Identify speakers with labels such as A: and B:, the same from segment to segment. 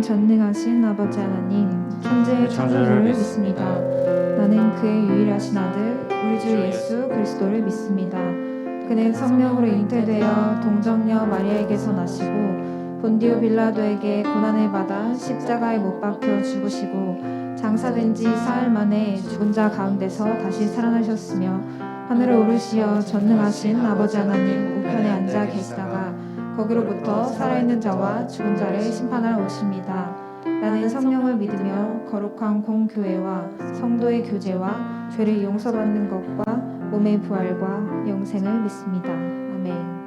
A: 전능하신 아버지 하나님, 천지의 창조주를 믿습니다. 나는 그의 유일하신 아들 우리 주 예수 그리스도를 믿습니다. 그는 성령으로 잉태되어 동정녀 마리아에게서 나시고 본디오 빌라도에게 고난을 받아 십자가에 못 박혀 죽으시고 장사된 지 사흘 만에 죽은 자 가운데서 다시 살아나셨으며 하늘을 오르시어 전능하신 아버지 하나님 우편에 앉아 계시다가 거기로부터 살아있는 자와 죽은 자를 심판하러 오십니다. 나는 성령을 믿으며 거룩한 공교회와 성도의 교제와 죄를 용서받는 것과 몸의 부활과 영생을 믿습니다. 아멘.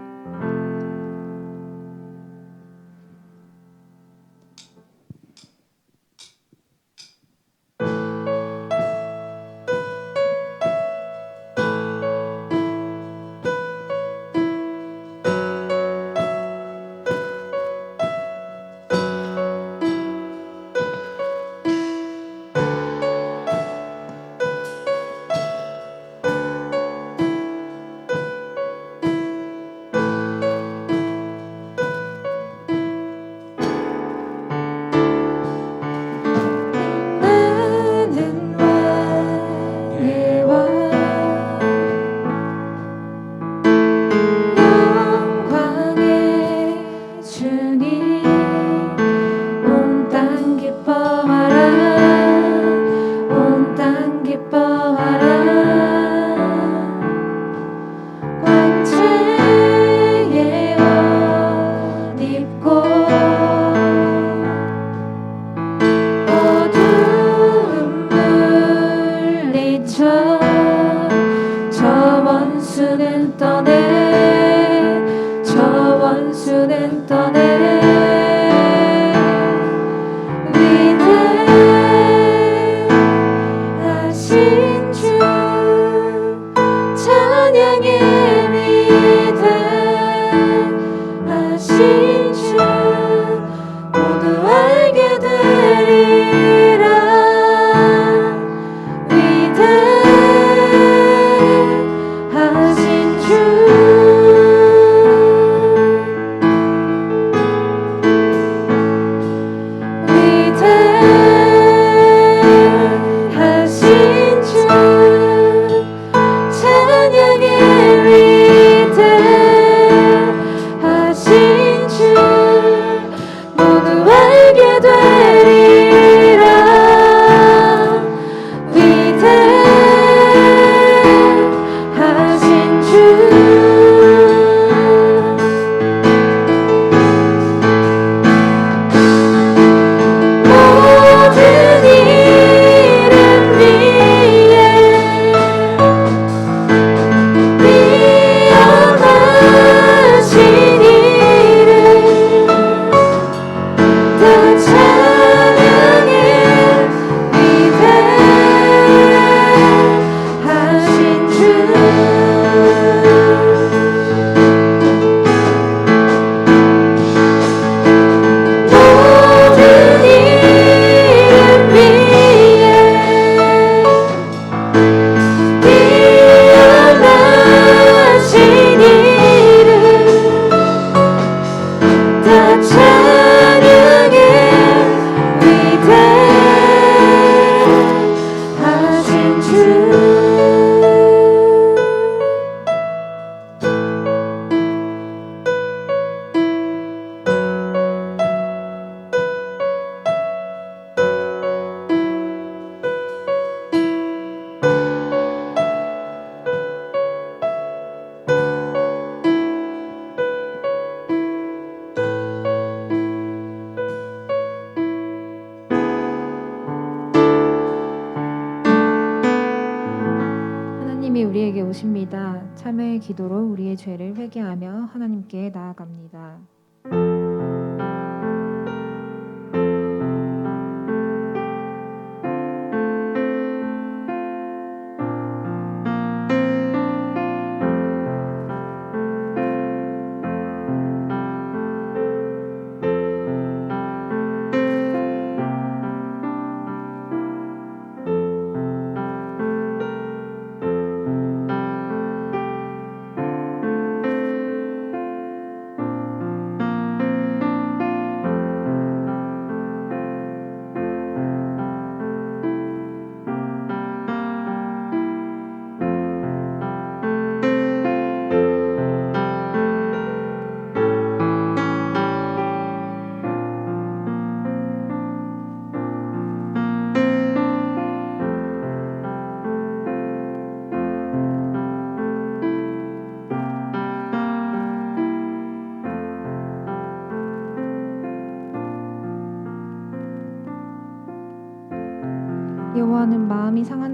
A: 우리에게 오십니다. 참회의 기도로 우리의 죄를 회개하며 하나님께 나아갑니다.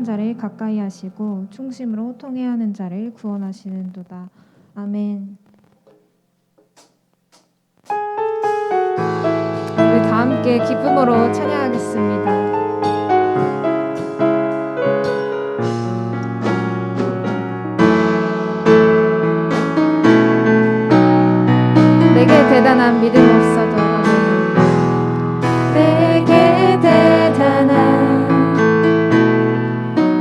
A: 사랑하는 자를 가까이 하시고 충심으로 호통해야 하는 자를 구원하시는도다. 아멘. 우리 다 함께 기쁨으로 찬양하겠습니다. 내게 대단한 믿음 없어도 내게 대단한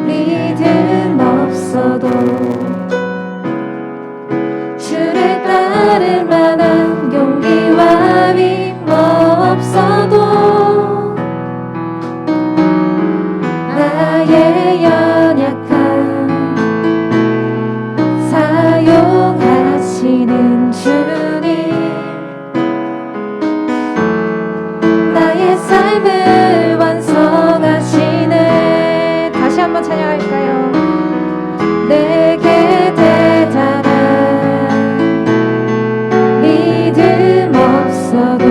A: 믿음 없어도 주를 따를 만한 용기와 힘 없어도 나의 연약함 사용하시는 주님 나의 삶을 완성하시네. 다시 한번 찬양할까요? 내게 대단한 믿음 없어도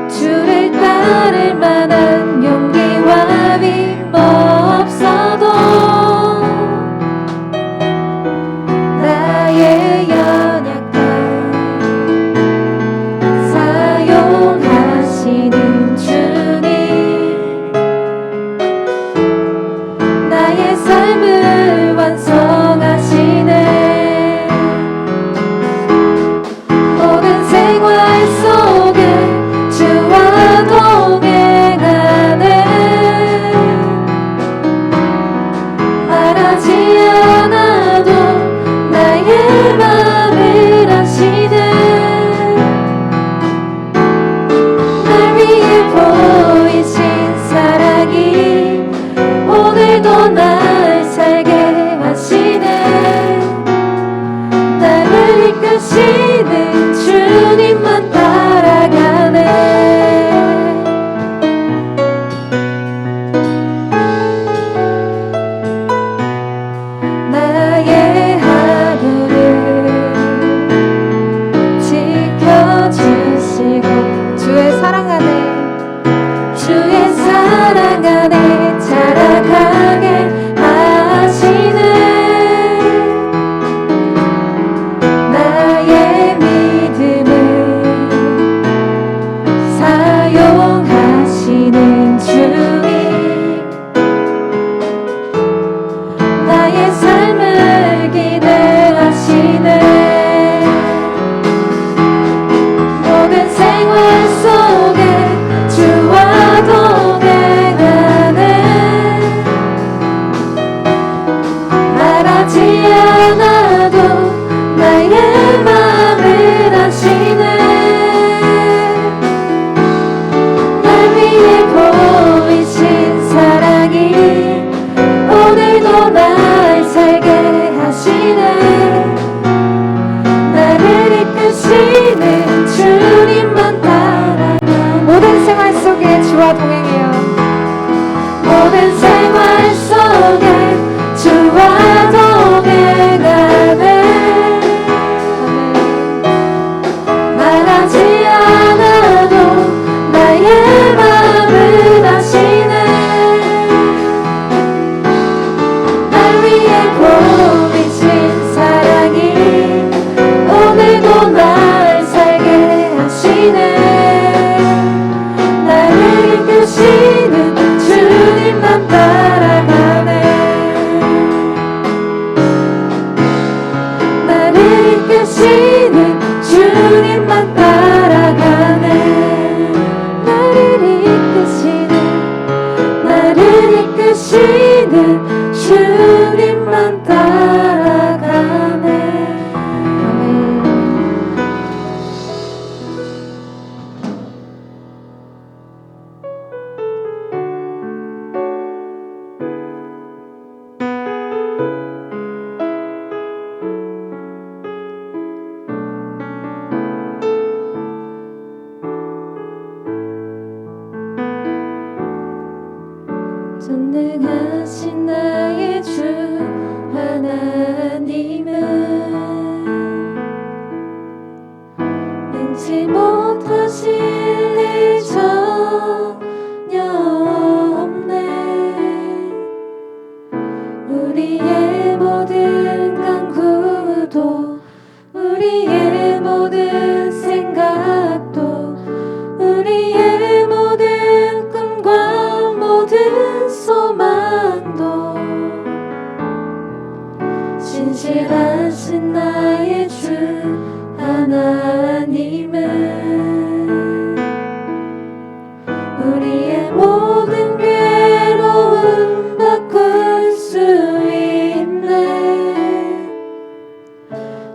A: 주를 따를 만한 용기와 힘 없어도 나의 연약함 사용하시는 주님 나의 삶을 완성하시네. 모든 생활 속에 주와 동행하네. 말하지 않아도 나의 맘을 아시네. 날 위해 보이신 사랑이 오늘도 날 살게 하시네. 나를 이끄시는 주님만 따라가네. 나의 하루를 지켜주시고 주의 사랑 안에 자라가게 하시네. 나의 믿음을 사용하시는 주님 나의 삶을 기대하시네. 모든 생활 속에 주와 동행하네. 말하지 않아도 나의 맘을 아시네. 날 위해 보이신 사랑이 오늘도 날 살게 하시네. 나를 이끄시는 주님만 따라가. 모든 생활 속에 주와 동행해요. 모든 생활 속에 주와 동행
B: 신실하신 나의 주 하나님은 우리의 모든 괴로움 바꿀 수 있네.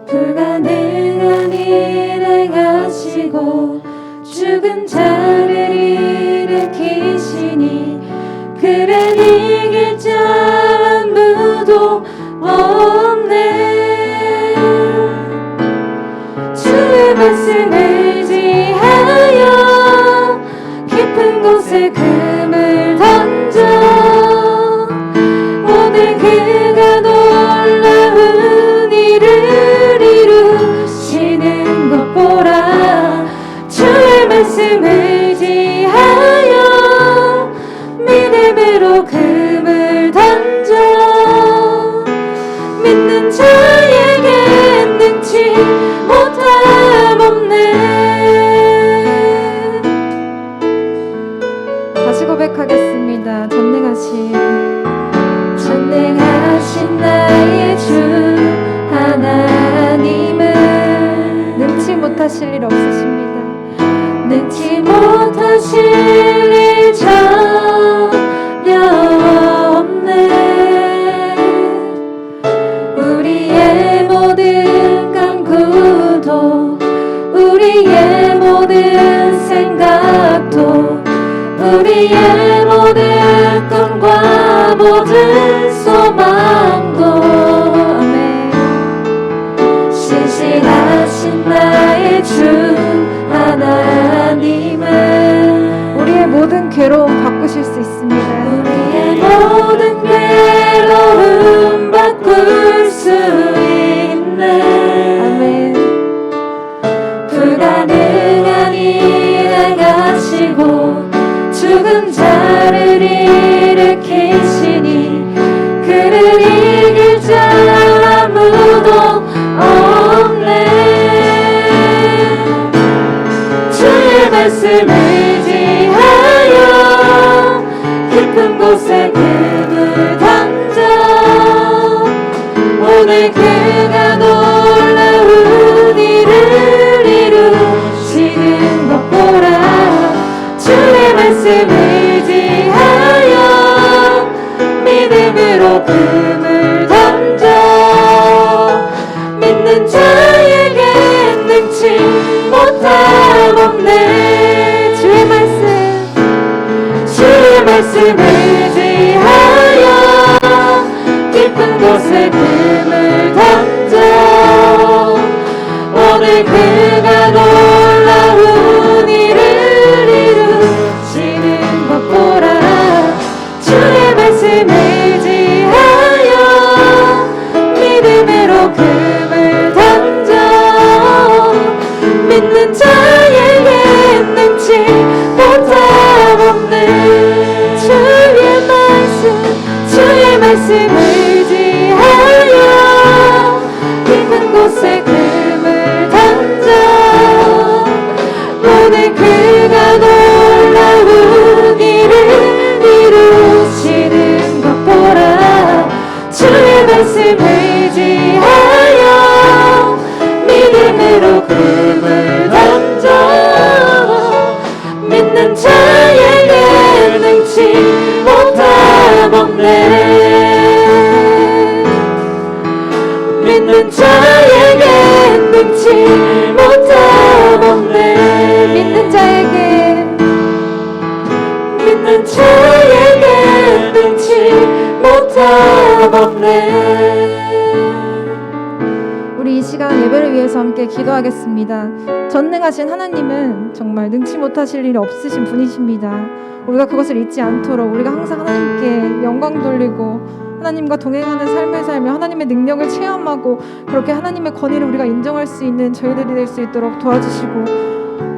B: 불가능한 일 행하시고 죽은 자를 일으키시니 그를 이길 자 아무도 없네. 주의 말씀을 지하여 깊은 곳에 금을 던져 오늘 그가 놀라운 일을 이루시는 것 보라. 주의 말씀을 지하여 믿음으로 금을 던져 믿는 자에게 능치 못함 없네.
A: 다시 고백하겠습니다.
B: 전능하신 나의 주 하나님은
A: 능치 못하실 일 없으십니다.
B: 능치 못하실 일 전혀 없네. 우리의 모든 간구도 우리의 모든 생각도 우리의 모든 꿈과 모든 소망도 아멘. 신실하신 나의 주 하나님은
A: 우리의 모든 괴로움 바꾸실 수 있습니다.
B: 우리의 모든 괴로움 바꿀 수 있네.
A: 아멘.
B: 불가능한 일 행하시고 죽은 자를 일으키시니 그를 이길 자 아무도 없네. 주의 말씀을 지하여 깊은 곳에 금을 던져 오늘 그가 놀라운 일을 이루시는 것 보라. 주의 말씀을 지하여 믿음으로 금을 던져 믿는 자에게 능치 못함 없네. 주의 말씀을 지하여 깊은 곳에 금을 던져 오늘 그가 놀라운 일을 이루시는 것 보라. 주의 말씀을 지하여 믿음으로 금을 던져 믿는 자에게 능치 못함 없네. 주의 말씀을 지하여 깊은 곳에 금을 던져 오늘 그가 놀라운 일을 이루시는 것 보라. 주의 말씀을 지하여 믿음으로 금을 던져 믿는 자에게 능치 못함 없네. 믿는 자에게 능치 못함 없네.
A: 믿는 자에게
B: 능치 못함 없네.
A: 우리 이 시간 예배를 위해서 함께 기도하겠습니다. 전능하신 하나님은 정말 능치 못하실 일이 없으신 분이십니다. 우리가 그것을 잊지 않도록 우리가 항상 하나님께 영광 돌리고 하나님과 동행하는 삶을 살며 하나님의 능력을 체험하고 그렇게 하나님의 권위를 우리가 인정할 수 있는 저희들이 될 수 있도록 도와주시고,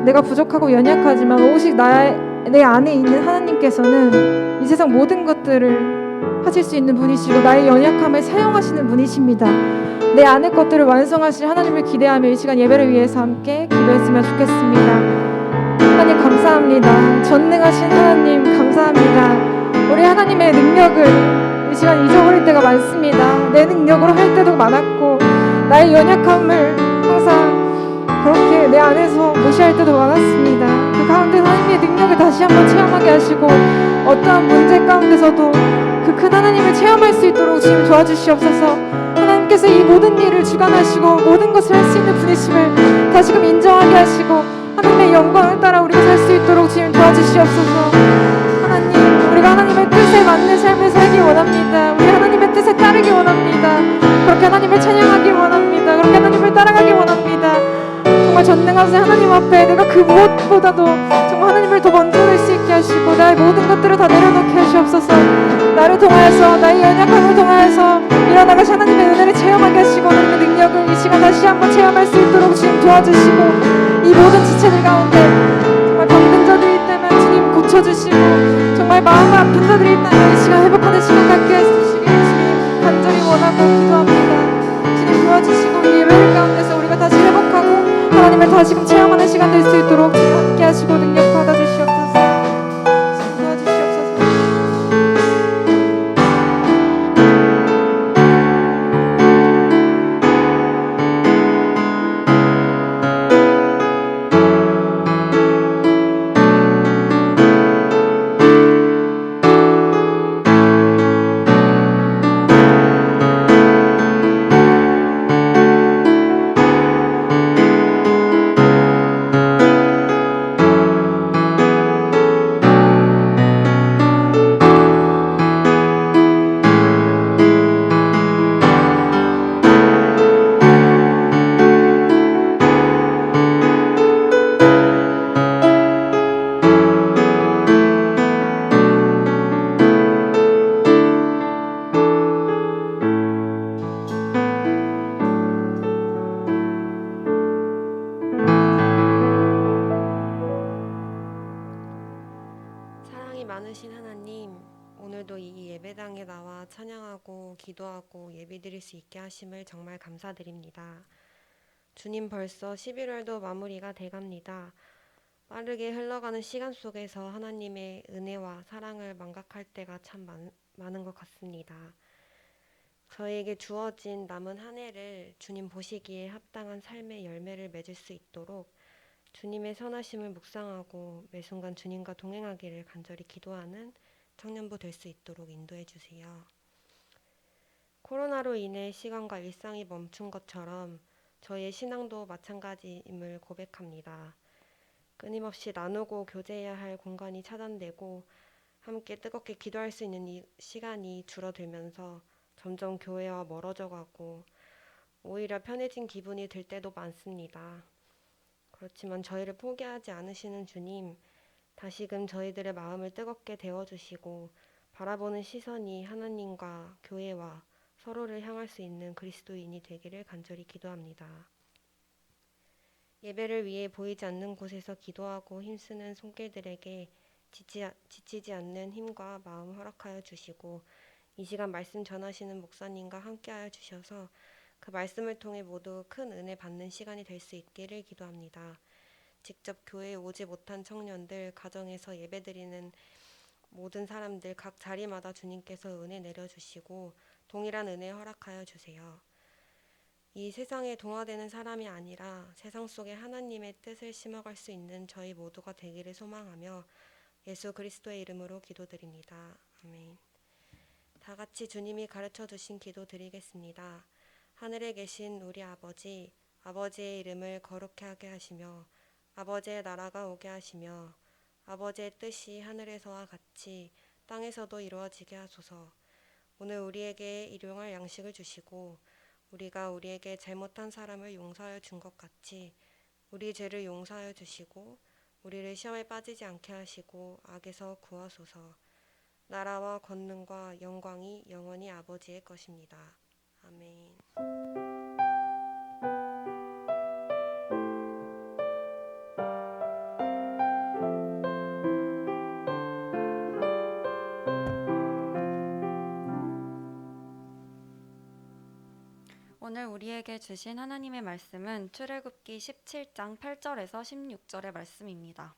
A: 내가 부족하고 연약하지만 오직 내 안에 있는 하나님께서는 이 세상 모든 것들을 하실 수 있는 분이시고 나의 연약함을 사용하시는 분이십니다. 내 안의 것들을 완성하실 하나님을 기대하며 이 시간 예배를 위해서 함께 기도했으면 좋겠습니다. 하나님 감사합니다. 전능하신 하나님 감사합니다. 우리 하나님의 능력을 이 이 시간 잊어버릴 때가 많습니다. 내 능력으로 할 때도 많았고 나의 연약함을 항상 그렇게 내 안에서 무시할 때도 많았습니다. 그 가운데 하나님의 능력을 다시 한번 체험하게 하시고 어떠한 문제 가운데서도 그 큰 하나님을 체험할 수 있도록 주님 도와주시옵소서. 하나님께서 이 모든 일을 주관하시고 모든 것을 할 수 있는 분이심을 다시금 인정하게 하시고 하나님의 영광을 따라 우리가 살 수 있도록 주님 도와주시옵소서. 하나님, 우리가 하나님의 뜻에 맞는 삶을 살기 원합니다. 우리 하나님의 뜻에 따르기 원합니다. 그렇게 하나님을 찬양하기 원합니다. 그렇게 하나님을 따라가기 원합니다. 정말 전능하신 하나님 앞에 내가 그 무엇보다도 정말 하나님을 더 먼저 낼 수 있게 하시고 나의 모든 것들을 다 내려놓게 하시옵소서. 나를 통하여서 나의 연약함을 통하여서 일어나가신 하나님의 은혜를 체험하게 하시고 하나님의 능력을 이 시간 다시 한번 체험할 수 있도록 주님 도와주시고 이 모든 지체들 가운데 정말 병든 자들이 있다면 주님 고쳐주시고 정말 마음을 아픈 자들이 있다면 이 시간 회복하는 시간 갖게 해주시길 주님 간절히 원하고 기도합니다. 주님 도와주시고 이 예배를 가운데서 우리가 다시 회복하고 하나님을 다시금 체험하는 시간 될 수 있도록 주님 함께 하시고 능력 받아주시옵소서. 주님 도와주시옵소서.
C: 사랑이 많으신 하나님, 오늘도 이 예배당에 나와 찬양하고 기도하고 예배드릴 수 있게 하심을 정말 감사드립니다. 주님, 벌써 11월도 마무리가 돼갑니다. 빠르게 흘러가는 시간 속에서 하나님의 은혜와 사랑을 망각할 때가 참 많은 것 같습니다. 저에게 주어진 남은 한 해를 주님 보시기에 합당한 삶의 열매를 맺을 수 있도록 주님의 선하심을 묵상하고 매 순간 주님과 동행하기를 간절히 기도하는 청년부 될 수 있도록 인도해 주세요. 코로나로 인해 시간과 일상이 멈춘 것처럼 저희의 신앙도 마찬가지임을 고백합니다. 끊임없이 나누고 교제해야 할 공간이 차단되고 함께 뜨겁게 기도할 수 있는 이 시간이 줄어들면서 점점 교회와 멀어져 가고 오히려 편해진 기분이 들 때도 많습니다. 그렇지만 저희를 포기하지 않으시는 주님, 다시금 저희들의 마음을 뜨겁게 데워주시고 바라보는 시선이 하나님과 교회와 서로를 향할 수 있는 그리스도인이 되기를 간절히 기도합니다. 예배를 위해 보이지 않는 곳에서 기도하고 힘쓰는 손길들에게 지치지 않는 힘과 마음 허락하여 주시고 이 시간 말씀 전하시는 목사님과 함께하여 주셔서 그 말씀을 통해 모두 큰 은혜 받는 시간이 될 수 있기를 기도합니다. 직접 교회에 오지 못한 청년들, 가정에서 예배드리는 모든 사람들 각 자리마다 주님께서 은혜 내려주시고 동일한 은혜 허락하여 주세요. 이 세상에 동화되는 사람이 아니라 세상 속에 하나님의 뜻을 심어갈 수 있는 저희 모두가 되기를 소망하며 예수 그리스도의 이름으로 기도드립니다. 아멘. 다 같이 주님이 가르쳐 주신 기도 드리겠습니다. 하늘에 계신 우리 아버지, 아버지의 이름을 거룩히 하게 하시며 아버지의 나라가 오게 하시며 아버지의 뜻이 하늘에서와 같이 땅에서도 이루어지게 하소서. 오늘 우리에게 일용할 양식을 주시고 우리가 우리에게 잘못한 사람을 용서하여 준 것 같이 우리 죄를 용서하여 주시고 우리를 시험에 빠지지 않게 하시고 악에서 구하소서. 나라와 권능과 영광이 영원히 아버지의 것입니다. 아멘.
D: 오늘 우리에게 주신 하나님의 말씀은 출애굽기 17장 8절에서 16절의 말씀입니다.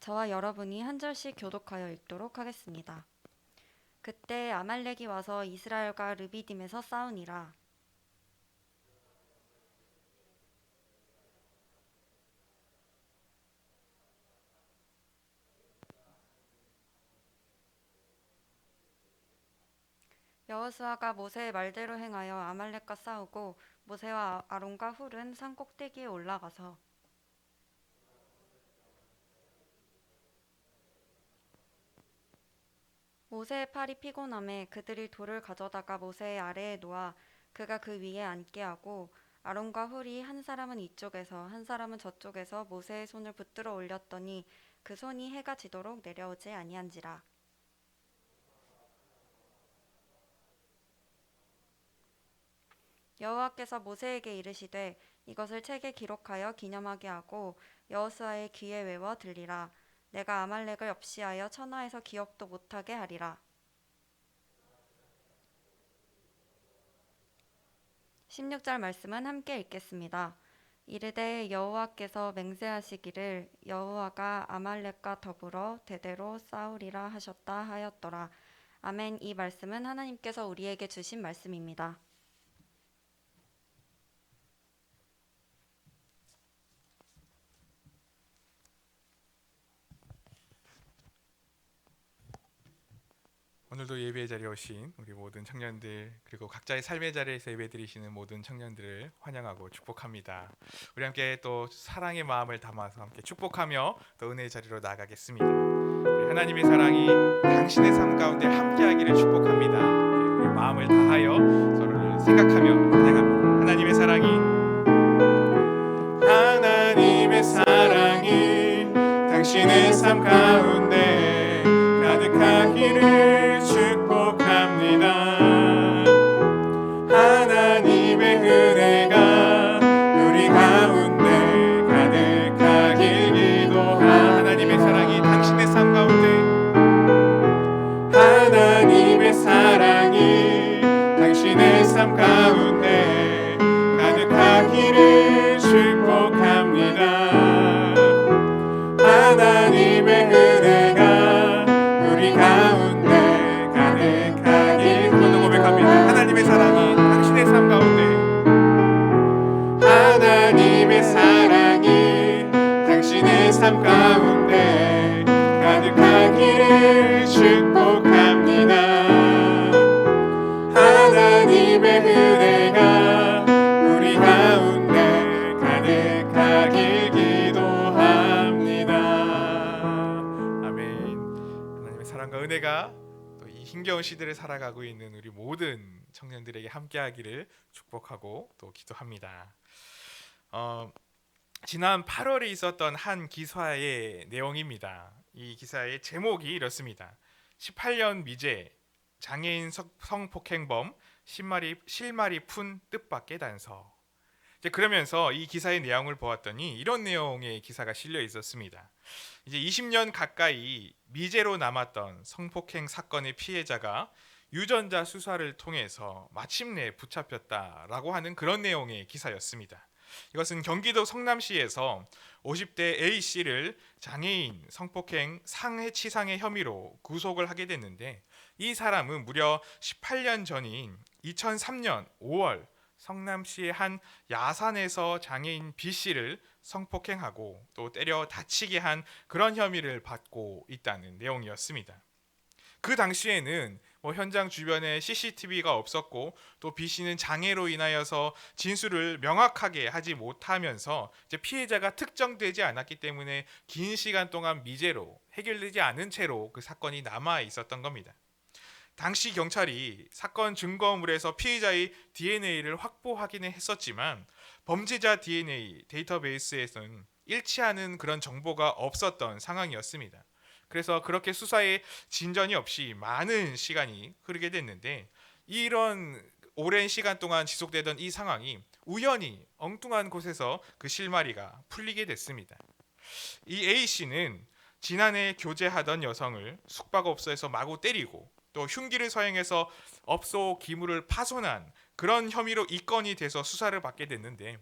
D: 저와 여러분이 한 절씩 교독하여 읽도록 하겠습니다. 그때 아말렉이 와서 이스라엘과 르비딤에서 싸우니라. 여호수아가 모세의 말대로 행하여 아말렉과 싸우고 모세와 아론과 훌은 산 꼭대기에 올라가서 모세의 팔이 피곤함에 그들이 돌을 가져다가 모세의 아래에 놓아 그가 그 위에 앉게 하고 아론과 훌이 한 사람은 이쪽에서 한 사람은 저쪽에서 모세의 손을 붙들어 올렸더니 그 손이 해가 지도록 내려오지 아니한지라. 여호와께서 모세에게 이르시되 이것을 책에 기록하여 기념하게 하고 여호수아의 귀에 외워 들리라. 내가 아말렉을 없이하여 천하에서 기억도 못하게 하리라. 16절 말씀은 함께 읽겠습니다. 이르되 여호와께서 맹세하시기를 여호와가 아말렉과 더불어 대대로 싸우리라 하셨다 하였더라. 아멘. 이 말씀은 하나님께서 우리에게 주신 말씀입니다.
E: 오늘도 예배의 자리에 오신 우리 모든 청년들, 그리고 각자의 삶의 자리에서 예배드리시는 모든 청년들을 환영하고 축복합니다. 우리 함께 또 사랑의 마음을 담아서 함께 축복하며 또 은혜의 자리로 나아가겠습니다. 우리 하나님의 사랑이 당신의 삶 가운데 함께하기를 축복합니다. 우리 마음을 다하여 서로를 생각하며 찬양합니다. 하나님의 사랑이 당신의 삶 가운데 가득하기를 축복합니다. 하나님의 은혜가 우리 가운데 가득하길 기도하. 하나님의 사랑이 당신의 삶 가운데, 하나님의 사랑이 당신의 삶 가운데 가득하기를 축복합니다. 하나님의 은혜가 우리 가운데 가득하길. 그런데 고백합니다. 하나님의 사랑이 당신의 삶 가운데, 하나님의 사랑이 당신의 삶 가운데 가득하기를 축복합니다. 하나님의 은혜가 우리 가운데 가득하길 기도합니다. 아멘. 하나님의 사랑과 은혜가 또 이 힘겨운 시대를 살아가고 있는 우리 모든 청년들에게 함께하기를 축복하고 또 기도합니다. 지난 8월에 있었던 한 기사의 내용입니다. 이 기사의 제목이 이렇습니다. 18년 미제 장애인 성폭행범 실마리 푼 뜻밖의 단서. 그러면서 이 기사의 내용을 보았더니 이런 내용의 기사가 실려 있었습니다. 이제 20년 가까이 미제로 남았던 성폭행 사건의 피해자가 유전자 수사를 통해서 마침내 붙잡혔다라고 하는 그런 내용의 기사였습니다. 이것은 경기도 성남시에서 50대 A씨를 장애인 성폭행 상해치상의 혐의로 구속을 하게 됐는데, 이 사람은 무려 18년 전인 2003년 5월 성남시의 한 야산에서 장애인 B씨를 성폭행하고 또 때려 다치게 한 그런 혐의를 받고 있다는 내용이었습니다. 그 당시에는 현장 주변에 CCTV가 없었고 또 B씨는 장애로 인하여서 진술을 명확하게 하지 못하면서 이제 피해자가 특정되지 않았기 때문에 긴 시간 동안 미제로 해결되지 않은 채로 그 사건이 남아 있었던 겁니다. 당시 경찰이 사건 증거물에서 피해자의 DNA를 확보하기는 했었지만 범죄자 DNA 데이터베이스에서는 일치하는 그런 정보가 없었던 상황이었습니다. 그래서 그렇게 수사에 진전이 없이 많은 시간이 흐르게 됐는데, 이런 오랜 시간 동안 지속되던 이 상황이 우연히 엉뚱한 곳에서 그 실마리가 풀리게 됐습니다. 이 A씨는 지난해 교제하던 여성을 숙박업소에서 마구 때리고 또 흉기를 사용해서 업소 기물을 파손한 그런 혐의로 입건이 돼서 수사를 받게 됐는데,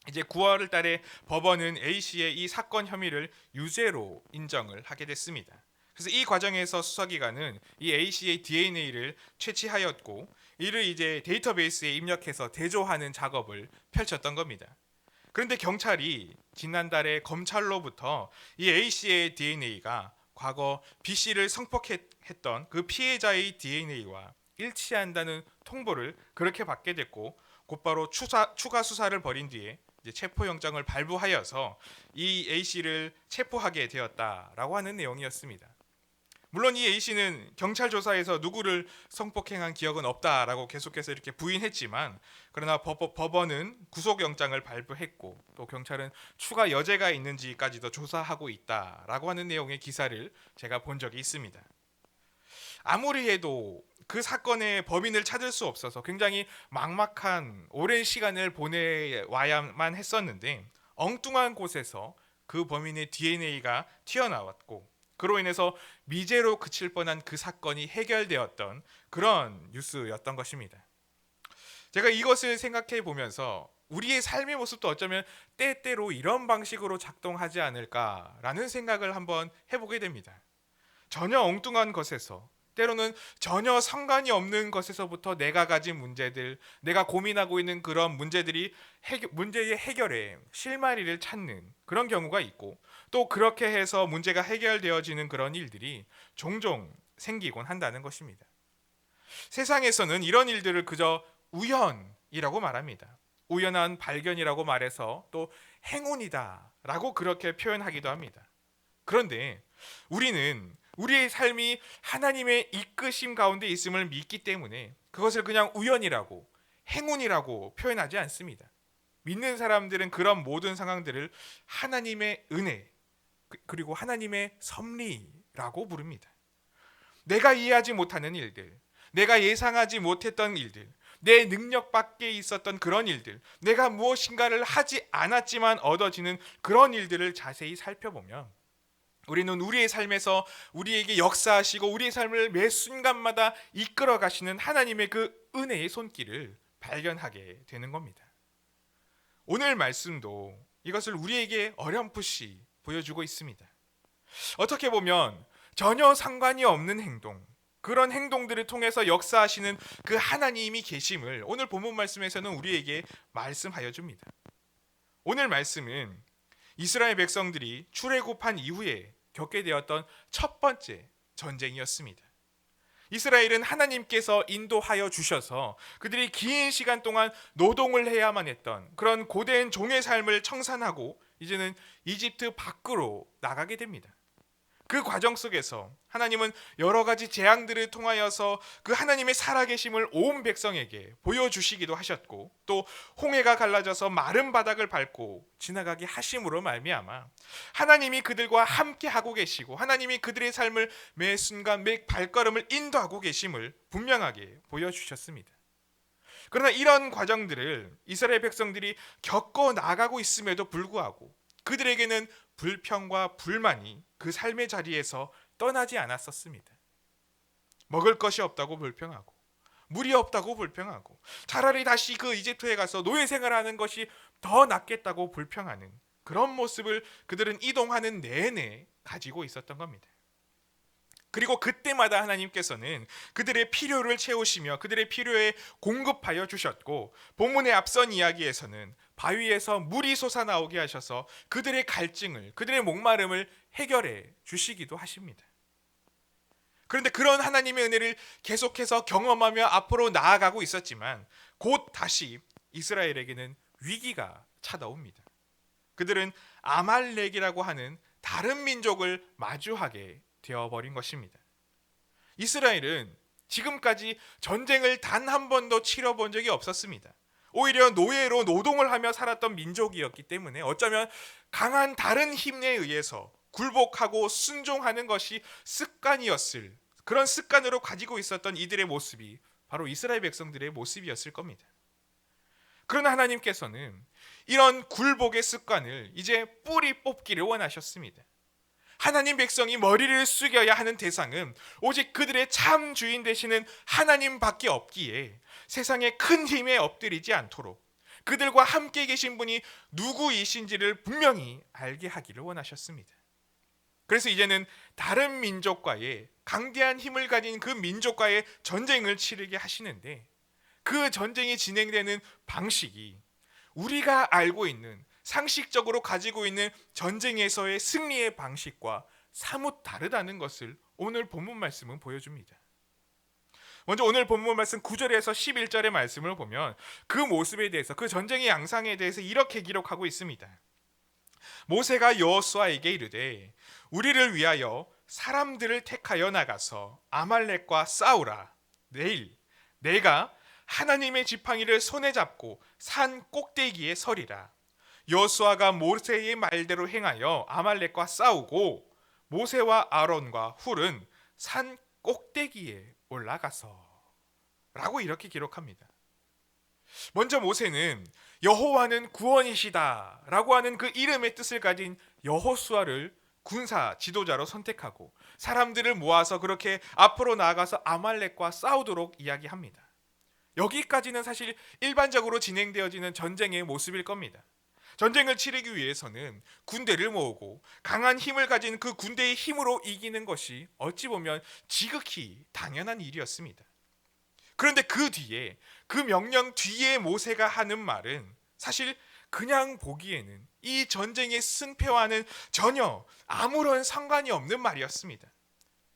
E: 이제 9월 달에 법원은 A씨의 이 사건 혐의를 유죄로 인정을 하게 됐습니다. 그래서 이 과정에서 수사기관은 이 A씨의 DNA를 채취하였고 이를 이제 데이터베이스에 입력해서 대조하는 작업을 펼쳤던 겁니다. 그런데 경찰이 지난달에 검찰로부터 이 A씨의 DNA가 과거 B씨를 성폭행했던 그 피해자의 DNA와 일치한다는 통보를 그렇게 받게 됐고 곧바로 추가 수사를 벌인 뒤에 이제 체포영장을 발부하여서 이 A씨를 체포하게 되었다라고 하는 내용이었습니다. 물론 이 A씨는 경찰 조사에서 누구를 성폭행한 기억은 없다라고 계속해서 이렇게 부인했지만 그러나 법원은 구속영장을 발부했고 또 경찰은 추가 여죄가 있는지까지도 조사하고 있다라고 하는 내용의 기사를 제가 본 적이 있습니다. 아무리 해도 그 사건의 범인을 찾을 수 없어서 굉장히 막막한 오랜 시간을 보내와야만 했었는데 엉뚱한 곳에서 그 범인의 DNA가 튀어나왔고 그로 인해서 미제로 그칠 뻔한 그 사건이 해결되었던 그런 뉴스였던 것입니다. 제가 이것을 생각해 보면서 우리의 삶의 모습도 어쩌면 때때로 이런 방식으로 작동하지 않을까라는 생각을 한번 해보게 됩니다. 전혀 엉뚱한 것에서 때로는 전혀 상관이 없는 것에서부터 내가 가진 문제들, 내가 고민하고 있는 그런 문제들이 문제의 해결에 실마리를 찾는 그런 경우가 있고 또 그렇게 해서 문제가 해결되어지는 그런 일들이 종종 생기곤 한다는 것입니다. 세상에서는 이런 일들을 그저 우연이라고 말합니다. 우연한 발견이라고 말해서 또 행운이다라고 그렇게 표현하기도 합니다. 그런데 우리는 우리의 삶이 하나님의 이끄심 가운데 있음을 믿기 때문에 그것을 그냥 우연이라고 행운이라고 표현하지 않습니다. 믿는 사람들은 그런 모든 상황들을 하나님의 은혜 그리고 하나님의 섭리라고 부릅니다. 내가 이해하지 못하는 일들, 내가 예상하지 못했던 일들, 내 능력 밖에 있었던 그런 일들, 내가 무엇인가를 하지 않았지만 얻어지는 그런 일들을 자세히 살펴보면 우리는 우리의 삶에서 우리에게 역사하시고 우리의 삶을 매 순간마다 이끌어 가시는 하나님의 그 은혜의 손길을 발견하게 되는 겁니다. 오늘 말씀도 이것을 우리에게 어렴풋이 보여주고 있습니다. 어떻게 보면 전혀 상관이 없는 행동, 그런 행동들을 통해서 역사하시는 그 하나님이 계심을 오늘 본문 말씀에서는 우리에게 말씀하여 줍니다. 오늘 말씀은 이스라엘 백성들이 출애굽한 이후에 겪게 되었던 첫 번째 전쟁이었습니다. 이스라엘은 하나님께서 인도하여 주셔서 그들이 긴 시간 동안 노동을 해야만 했던 그런 고된 종의 삶을 청산하고 이제는 이집트 밖으로 나가게 됩니다. 그 과정 속에서 하나님은 여러 가지 재앙들을 통하여서 그 하나님의 살아계심을 온 백성에게 보여주시기도 하셨고 또 홍해가 갈라져서 마른 바닥을 밟고 지나가게 하심으로 말미암아 하나님이 그들과 함께 하고 계시고 하나님이 그들의 삶을 매 순간 매 발걸음을 인도하고 계심을 분명하게 보여주셨습니다. 그러나 이런 과정들을 이스라엘 백성들이 겪어 나가고 있음에도 불구하고 그들에게는 불평과 불만이 그 삶의 자리에서 떠나지 않았었습니다. 먹을 것이 없다고 불평하고 물이 없다고 불평하고 차라리 다시 그 이집트에 가서 노예 생활하는 것이 더 낫겠다고 불평하는 그런 모습을 그들은 이동하는 내내 가지고 있었던 겁니다. 그리고 그때마다 하나님께서는 그들의 필요를 채우시며 그들의 필요에 공급하여 주셨고 본문의 앞선 이야기에서는 바위에서 물이 솟아나오게 하셔서 그들의 갈증을 그들의 목마름을 해결해 주시기도 하십니다. 그런데 그런 하나님의 은혜를 계속해서 경험하며 앞으로 나아가고 있었지만 곧 다시 이스라엘에게는 위기가 찾아옵니다. 그들은 아말렉이라고 하는 다른 민족을 마주하게 되어버린 것입니다. 이스라엘은 지금까지 전쟁을 단 한 번도 치러본 적이 없었습니다. 오히려 노예로 노동을 하며 살았던 민족이었기 때문에 어쩌면 강한 다른 힘에 의해서 굴복하고 순종하는 것이 습관이었을 그런 습관으로 가지고 있었던 이들의 모습이 바로 이스라엘 백성들의 모습이었을 겁니다. 그러나 하나님께서는 이런 굴복의 습관을 이제 뿌리 뽑기를 원하셨습니다. 하나님 백성이 머리를 숙여야 하는 대상은 오직 그들의 참 주인 되시는 하나님밖에 없기에 세상의 큰 힘에 엎드리지 않도록 그들과 함께 계신 분이 누구이신지를 분명히 알게 하기를 원하셨습니다. 그래서 이제는 다른 민족과의 강대한 힘을 가진 그 민족과의 전쟁을 치르게 하시는데, 그 전쟁이 진행되는 방식이 우리가 알고 있는 상식적으로 가지고 있는 전쟁에서의 승리의 방식과 사뭇 다르다는 것을 오늘 본문 말씀은 보여줍니다. 먼저 오늘 본문 말씀 9절에서 11절의 말씀을 보면 그 모습에 대해서, 그 전쟁의 양상에 대해서 이렇게 기록하고 있습니다. 모세가 여호수아에게 이르되 우리를 위하여 사람들을 택하여 나가서 아말렉과 싸우라. 내일 내가 하나님의 지팡이를 손에 잡고 산 꼭대기에 서리라. 여호수아가 모세의 말대로 행하여 아말렉과 싸우고 모세와 아론과 훌은 산 꼭대기에 올라가서 라고 이렇게 기록합니다. 먼저 모세는 여호와는 구원이시다 라고 하는 그 이름의 뜻을 가진 여호수아를 군사 지도자로 선택하고 사람들을 모아서 그렇게 앞으로 나아가서 아말렉과 싸우도록 이야기합니다. 여기까지는 사실 일반적으로 진행되어지는 전쟁의 모습일 겁니다. 전쟁을 치르기 위해서는 군대를 모으고 강한 힘을 가진 그 군대의 힘으로 이기는 것이 어찌 보면 지극히 당연한 일이었습니다. 그런데 그 뒤에, 그 명령 뒤에 모세가 하는 말은 사실 그냥 보기에는 이 전쟁의 승패와는 전혀 아무런 상관이 없는 말이었습니다.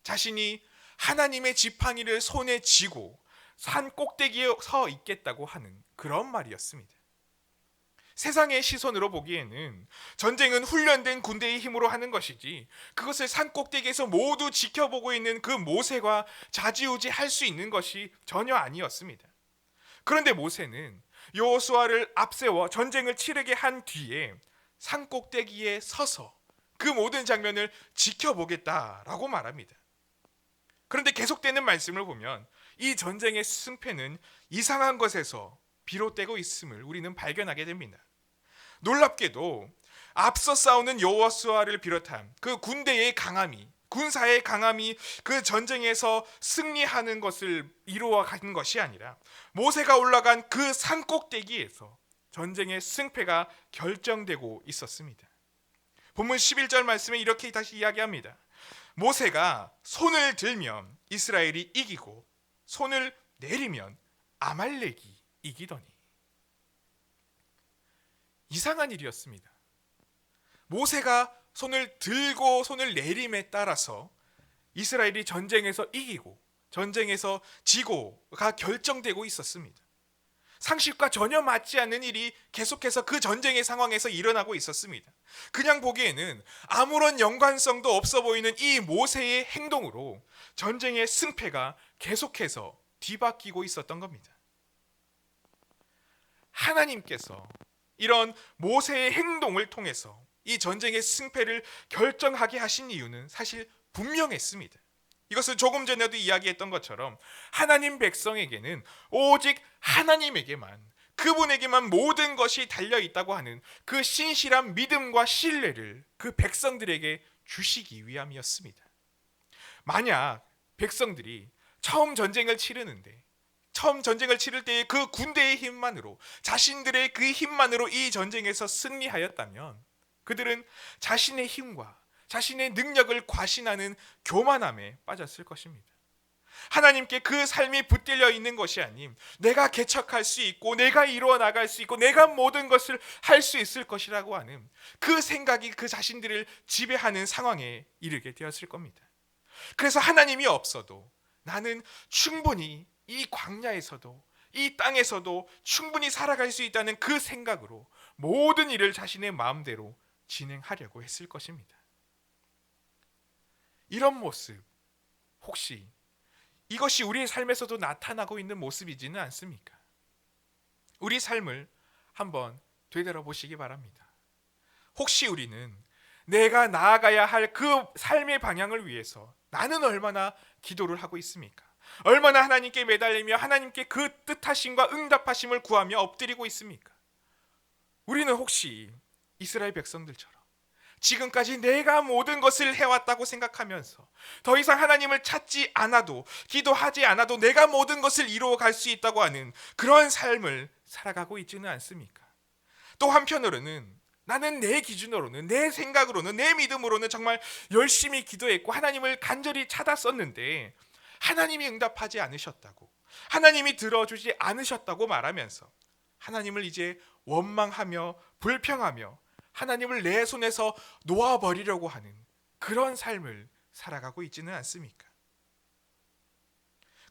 E: 자신이 하나님의 지팡이를 손에 쥐고 산 꼭대기에 서 있겠다고 하는 그런 말이었습니다. 세상의 시선으로 보기에는 전쟁은 훈련된 군대의 힘으로 하는 것이지, 그것을 산 꼭대기에서 모두 지켜보고 있는 그 모세가 좌지우지할 수 있는 것이 전혀 아니었습니다. 그런데 모세는 여호수아를 앞세워 전쟁을 치르게 한 뒤에 산 꼭대기에 서서 그 모든 장면을 지켜보겠다라고 말합니다. 그런데 계속되는 말씀을 보면 이 전쟁의 승패는 이상한 것에서 비롯되고 있음을 우리는 발견하게 됩니다. 놀랍게도 앞서 싸우는 여호수아를 비롯한 그 군대의 강함이, 군사의 강함이 그 전쟁에서 승리하는 것을 이루어가는 것이 아니라 모세가 올라간 그 산 꼭대기에서 전쟁의 승패가 결정되고 있었습니다. 본문 11절 말씀에 이렇게 다시 이야기합니다. 모세가 손을 들면 이스라엘이 이기고 손을 내리면 아말렉이 이기더니. 이상한 일이었습니다. 모세가 손을 들고 손을 내림에 따라서 이스라엘이 전쟁에서 이기고 전쟁에서 지고가 결정되고 있었습니다. 상식과 전혀 맞지 않는 일이 계속해서 그 전쟁의 상황에서 일어나고 있었습니다. 그냥 보기에는 아무런 연관성도 없어 보이는 이 모세의 행동으로 전쟁의 승패가 계속해서 뒤바뀌고 있었던 겁니다. 하나님께서 이런 모세의 행동을 통해서 이 전쟁의 승패를 결정하게 하신 이유는 사실 분명했습니다. 이것을 조금 전에도 이야기했던 것처럼 하나님 백성에게는 오직 하나님에게만, 그분에게만 모든 것이 달려있다고 하는 그 신실한 믿음과 신뢰를 그 백성들에게 주시기 위함이었습니다. 만약 백성들이 처음 전쟁을 치를 때의 그 군대의 힘만으로, 자신들의 그 힘만으로 이 전쟁에서 승리하였다면 그들은 자신의 힘과 자신의 능력을 과신하는 교만함에 빠졌을 것입니다. 하나님께 그 삶이 붙들려 있는 것이 아님 내가 개척할 수 있고 내가 이루어 나갈 수 있고 내가 모든 것을 할 수 있을 것이라고 하는 그 생각이 그 자신들을 지배하는 상황에 이르게 되었을 겁니다. 그래서 하나님이 없어도 나는 충분히 이 광야에서도 이 땅에서도 충분히 살아갈 수 있다는 그 생각으로 모든 일을 자신의 마음대로 진행하려고 했을 것입니다. 이런 모습, 혹시 이것이 우리의 삶에서도 나타나고 있는 모습이지는 않습니까? 우리 삶을 한번 되돌아보시기 바랍니다. 혹시 우리는 내가 나아가야 할 그 삶의 방향을 위해서 나는 얼마나 기도를 하고 있습니까? 얼마나 하나님께 매달리며 하나님께 그 뜻하심과 응답하심을 구하며 엎드리고 있습니까? 우리는 혹시 이스라엘 백성들처럼 지금까지 내가 모든 것을 해왔다고 생각하면서 더 이상 하나님을 찾지 않아도, 기도하지 않아도 내가 모든 것을 이루어갈 수 있다고 하는 그런 삶을 살아가고 있지는 않습니까? 또 한편으로는 나는 내 기준으로는, 내 생각으로는, 내 믿음으로는 정말 열심히 기도했고 하나님을 간절히 찾았었는데 하나님이 응답하지 않으셨다고, 하나님이 들어주지 않으셨다고 말하면서 하나님을 이제 원망하며 불평하며 하나님을 내 손에서 놓아버리려고 하는 그런 삶을 살아가고 있지는 않습니까?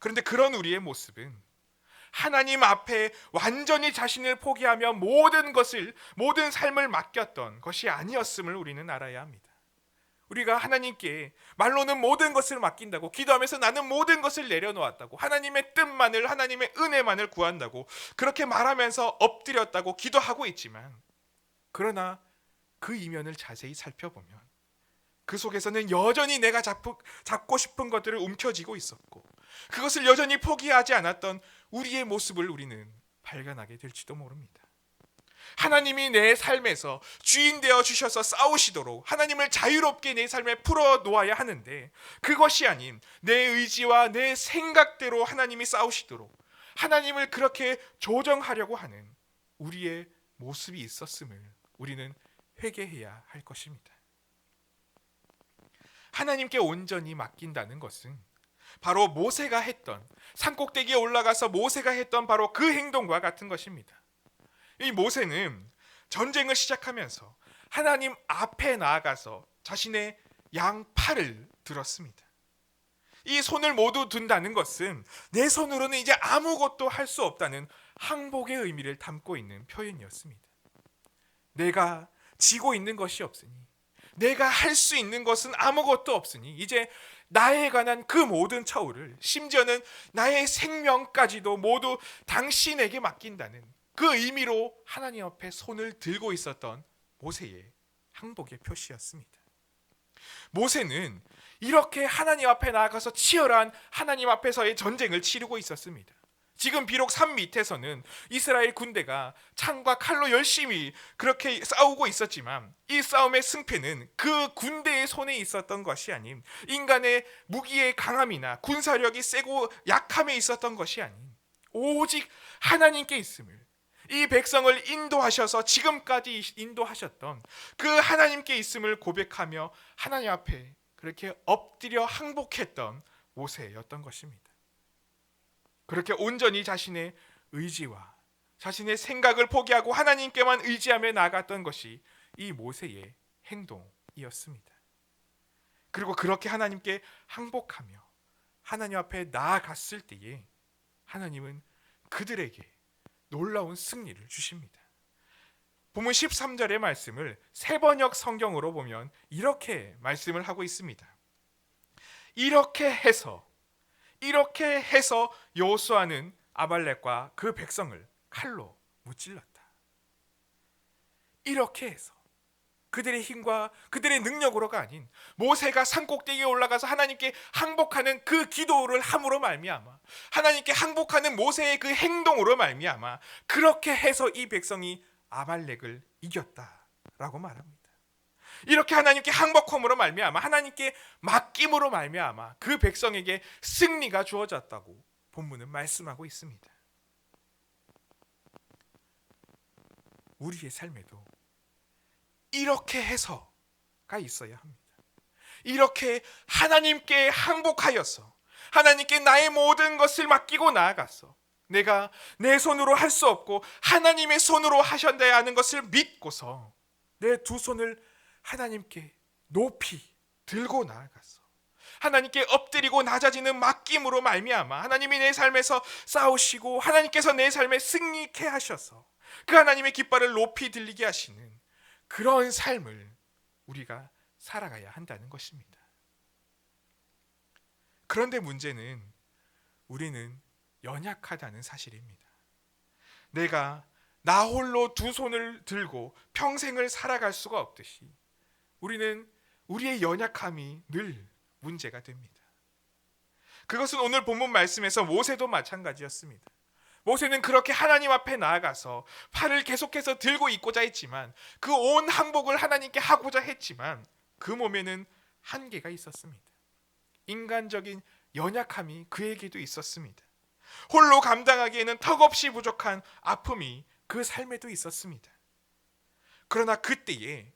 E: 그런데 그런 우리의 모습은 하나님 앞에 완전히 자신을 포기하며 모든 삶을 맡겼던 것이 아니었음을 우리는 알아야 합니다. 우리가 하나님께 말로는 모든 것을 맡긴다고, 기도하면서 나는 모든 것을 내려놓았다고, 하나님의 뜻만을, 하나님의 은혜만을 구한다고 그렇게 말하면서 엎드렸다고 기도하고 있지만, 그러나 그 이면을 자세히 살펴보면 그 속에서는 여전히 내가 잡고 싶은 것들을 움켜쥐고 있었고, 그것을 여전히 포기하지 않았던 우리의 모습을 우리는 발견하게 될지도 모릅니다. 하나님이 내 삶에서 주인 되어 주셔서 싸우시도록 하나님을 자유롭게 내 삶에 풀어 놓아야 하는데, 그것이 아닌 내 의지와 내 생각대로 하나님이 싸우시도록 하나님을 그렇게 조정하려고 하는 우리의 모습이 있었음을 우리는 회개해야 할 것입니다. 하나님께 온전히 맡긴다는 것은 바로 모세가 했던, 산꼭대기에 올라가서 모세가 했던 바로 그 행동과 같은 것입니다. 이 모세는 전쟁을 시작하면서 하나님 앞에 나아가서 자신의 양팔을 들었습니다. 이 손을 모두 든다는 것은 내 손으로는 이제 아무것도 할 수 없다는 항복의 의미를 담고 있는 표현이었습니다. 내가 지고 있는 것이 없으니, 내가 할 수 있는 것은 아무것도 없으니 이제 나에 관한 그 모든 처우를, 심지어는 나의 생명까지도 모두 당신에게 맡긴다는 그 의미로 하나님 앞에 손을 들고 있었던 모세의 항복의 표시였습니다. 모세는 이렇게 하나님 앞에 나아가서 치열한 하나님 앞에서의 전쟁을 치르고 있었습니다. 지금 비록 산 밑에서는 이스라엘 군대가 창과 칼로 열심히 그렇게 싸우고 있었지만, 이 싸움의 승패는 그 군대의 손에 있었던 것이 아닌 인간의 무기의 강함이나 군사력이 세고 약함에 있었던 것이 아닌 오직 하나님께 있음을, 이 백성을 인도하셔서 지금까지 인도하셨던 그 하나님께 있음을 고백하며 하나님 앞에 그렇게 엎드려 항복했던 모세였던 것입니다. 그렇게 온전히 자신의 의지와 자신의 생각을 포기하고 하나님께만 의지하며 나아갔던 것이 이 모세의 행동이었습니다. 그리고 그렇게 하나님께 항복하며 하나님 앞에 나아갔을 때에 하나님은 그들에게 놀라운 승리를 주십니다. 본문 13절의 말씀을 세번역 성경으로 보면 이렇게 말씀을 하고 있습니다. 이렇게 해서 여호수아는 아말렉과 그 백성을 칼로 무찔렀다. 이렇게 해서 그들의 힘과 그들의 능력으로가 아닌 모세가 산꼭대기에 올라가서 하나님께 항복하는 그 기도를 함으로 말미암아, 하나님께 항복하는 모세의 그 행동으로 말미암아 그렇게 해서 이 백성이 아말렉을 이겼다라고 말합니다. 이렇게 하나님께 항복함으로 말미암아, 하나님께 맡김으로 말미암아 그 백성에게 승리가 주어졌다고 본문은 말씀하고 있습니다. 우리의 삶에도 이렇게 해서가 있어야 합니다. 이렇게 하나님께 항복하여서 하나님께 나의 모든 것을 맡기고 나아가서 내가 내 손으로 할 수 없고 하나님의 손으로 하셔야 하는 것을 믿고서 내 두 손을 하나님께 높이 들고 나아가서 하나님께 엎드리고 낮아지는 맡김으로 말미암아 하나님이 내 삶에서 싸우시고 하나님께서 내 삶에 승리케 하셔서 그 하나님의 깃발을 높이 들리게 하시는 그런 삶을 우리가 살아가야 한다는 것입니다. 그런데 문제는 우리는 연약하다는 사실입니다. 내가 나 홀로 두 손을 들고 평생을 살아갈 수가 없듯이 우리는 우리의 연약함이 늘 문제가 됩니다. 그것은 오늘 본문 말씀에서 모세도 마찬가지였습니다. 모세는 그렇게 하나님 앞에 나아가서 팔을 계속해서 들고 있고자 했지만, 그 온 항복을 하나님께 하고자 했지만 그 몸에는 한계가 있었습니다. 인간적인 연약함이 그에게도 있었습니다. 홀로 감당하기에는 턱없이 부족한 아픔이 그 삶에도 있었습니다. 그러나 그때에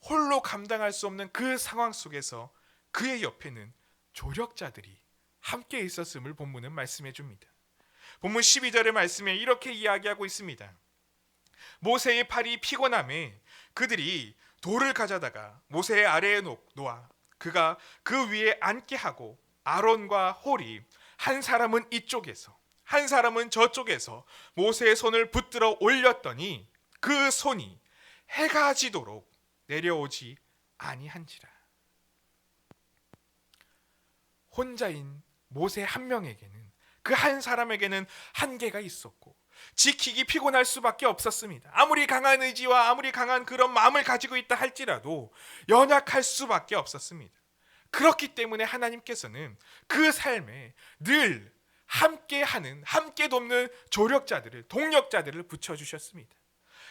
E: 홀로 감당할 수 없는 그 상황 속에서 그의 옆에는 조력자들이 함께 있었음을 본문은 말씀해 줍니다. 본문 12절의 말씀에 이렇게 이야기하고 있습니다. 모세의 팔이 피곤함에 그들이 돌을 가져다가 모세의 아래에 놓아 그가 그 위에 앉게 하고 아론과 홀이 한 사람은 이쪽에서 한 사람은 저쪽에서 모세의 손을 붙들어 올렸더니 그 손이 해가 지도록 내려오지 아니한지라. 혼자인 모세 한 명에게는, 그 한 사람에게는 한계가 있었고 지키기 피곤할 수밖에 없었습니다. 아무리 강한 의지와 아무리 강한 그런 마음을 가지고 있다 할지라도 연약할 수밖에 없었습니다. 그렇기 때문에 하나님께서는 그 삶에 늘 함께하는, 함께 돕는 조력자들을, 동력자들을 붙여주셨습니다.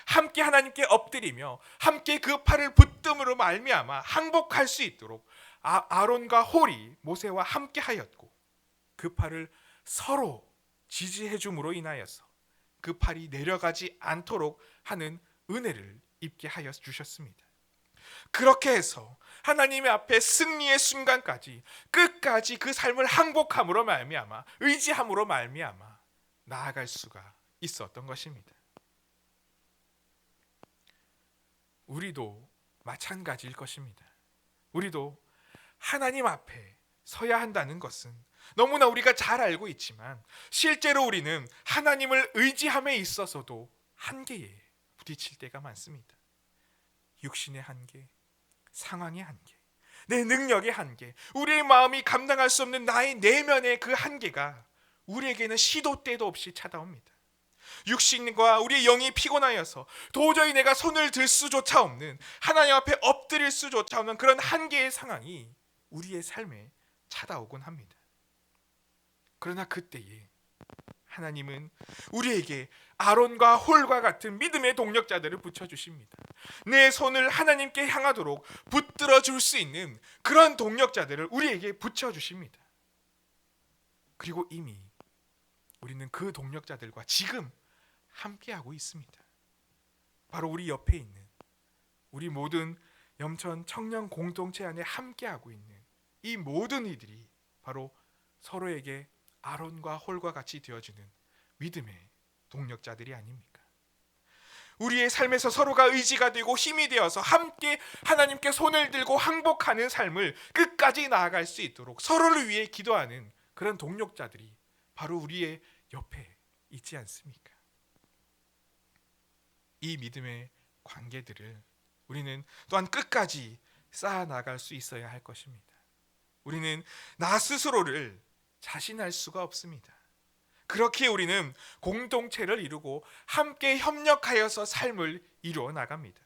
E: 함께 하나님께 엎드리며 함께 그 팔을 붙듦으로 말미암아 항복할 수 있도록 아론과 홀이 모세와 함께 하였고, 그 팔을 서로 지지해 줌으로 인하여서 그 팔이 내려가지 않도록 하는 은혜를 입게 하여 주셨습니다. 그렇게 해서 하나님의 앞에 승리의 순간까지 끝까지 그 삶을 항복함으로 말미암아, 의지함으로 말미암아 나아갈 수가 있었던 것입니다. 우리도 마찬가지일 것입니다. 우리도 하나님 앞에 서야 한다는 것은 너무나 우리가 잘 알고 있지만 실제로 우리는 하나님을 의지함에 있어서도 한계에 부딪힐 때가 많습니다. 육신의 한계, 상황의 한계, 내 능력의 한계, 우리의 마음이 감당할 수 없는 나의 내면의 그 한계가 우리에게는 시도 때도 없이 찾아옵니다. 육신과 우리의 영이 피곤하여서 도저히 내가 손을 들 수조차 없는, 하나님 앞에 엎드릴 수조차 없는 그런 한계의 상황이 우리의 삶에 찾아오곤 합니다. 그러나 그때에 하나님은 우리에게 아론과 홀과 같은 믿음의 동력자들을 붙여주십니다. 내 손을 하나님께 향하도록 붙들어 줄 수 있는 그런 동력자들을 우리에게 붙여주십니다. 그리고 이미 우리는 그 동력자들과 지금 함께하고 있습니다. 바로 우리 옆에 있는 우리 모든 염천 청년 공동체 안에 함께하고 있는 이 모든 이들이 바로 서로에게 아론과 홀과 같이 되어주는 믿음의 동력자들이 아닙니까? 우리의 삶에서 서로가 의지가 되고 힘이 되어서 함께 하나님께 손을 들고 항복하는 삶을 끝까지 나아갈 수 있도록 서로를 위해 기도하는 그런 동력자들이 바로 우리의 옆에 있지 않습니까? 이 믿음의 관계들을 우리는 또한 끝까지 쌓아나갈 수 있어야 할 것입니다. 우리는 나 스스로를 자신할 수가 없습니다. 그렇게 우리는 공동체를 이루고 함께 협력하여서 삶을 이루어 나갑니다.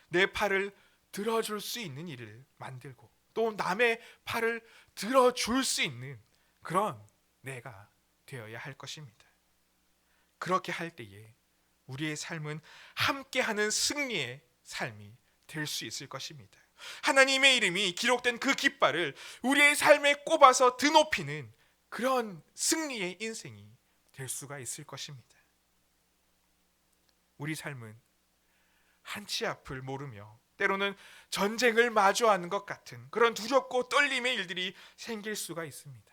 E: 내 팔을 들어줄 수 있는 일을 만들고 또 남의 팔을 들어줄 수 있는 그런 내가 되어야 할 것입니다. 그렇게 할 때에 우리의 삶은 함께하는 승리의 삶이 될 수 있을 것입니다. 하나님의 이름이 기록된 그 깃발을 우리의 삶에 꼽아서 드높이는 그런 승리의 인생이 될 수가 있을 것입니다. 우리 삶은 한치 앞을 모르며 때로는 전쟁을 마주하는 것 같은 그런 두렵고 떨림의 일들이 생길 수가 있습니다.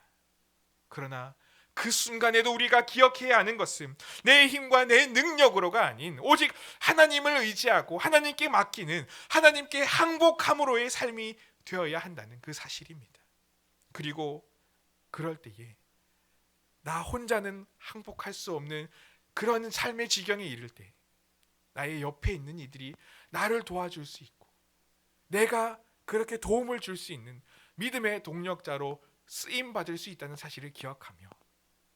E: 그러나 그 순간에도 우리가 기억해야 하는 것은 내 힘과 내 능력으로가 아닌 오직 하나님을 의지하고 하나님께 맡기는, 하나님께 항복함으로의 삶이 되어야 한다는 그 사실입니다. 그리고 그럴 때에 나 혼자는 항복할 수 없는 그런 삶의 지경에 이를 때 나의 옆에 있는 이들이 나를 도와줄 수 있고 내가 그렇게 도움을 줄 수 있는 믿음의 동력자로 쓰임받을 수 있다는 사실을 기억하며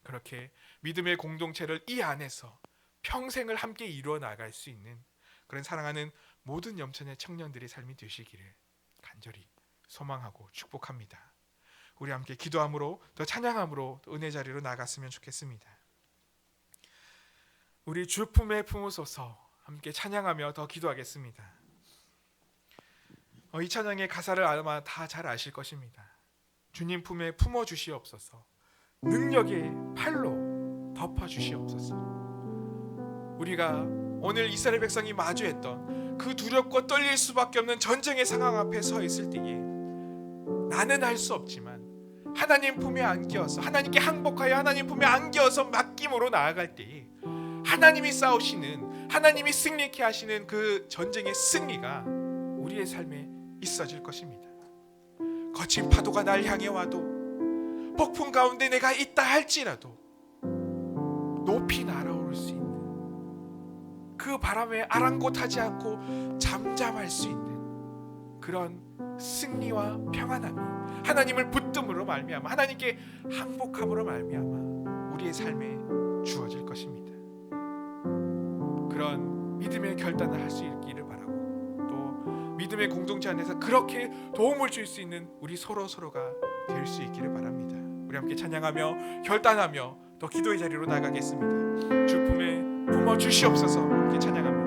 E: 그렇게 믿음의 공동체를 이 안에서 평생을 함께 이루어 나갈 수 있는 그런 사랑하는 모든 염천의 청년들의 삶이 되시기를 간절히 소망하고 축복합니다. 우리 함께 기도함으로 더 찬양함으로 또 은혜 자리로 나갔으면 좋겠습니다. 우리 주 품에 품으소서 함께 찬양하며 더 기도하겠습니다. 이 찬양의 가사를 아마 다 잘 아실 것입니다. 주님 품에 품어 주시옵소서. 능력의 팔로 덮어주시옵소서. 우리가 오늘 이스라엘 백성이 마주했던 그 두렵고 떨릴 수밖에 없는 전쟁의 상황 앞에 서 있을 때에 나는 할 수 없지만 하나님 품에 안겨서 하나님께 항복하여 하나님 품에 안겨서 맡김으로 나아갈 때에 하나님이 싸우시는, 하나님이 승리케 하시는 그 전쟁의 승리가 우리의 삶에 있어질 것입니다. 거친 파도가 날 향해 와도, 폭풍 가운데 내가 있다 할지라도 높이 날아오를 수 있는, 그 바람에 아랑곳하지 않고 잠잠할 수 있는 그런 승리와 평안함이 하나님을 붙듦으로 말미암아, 하나님께 항복함으로 말미암아 우리의 삶에 주어질 것입니다. 그런 믿음의 결단을 할 수 있기를 바라고, 또 믿음의 공동체 안에서 그렇게 도움을 줄 수 있는 우리 서로가 될 수 있기를 바랍니다. 우리 함께 찬양하며 결단하며 또 기도의 자리로 나가겠습니다. 주 품에 품어 주시옵소서. 함께 찬양합니다.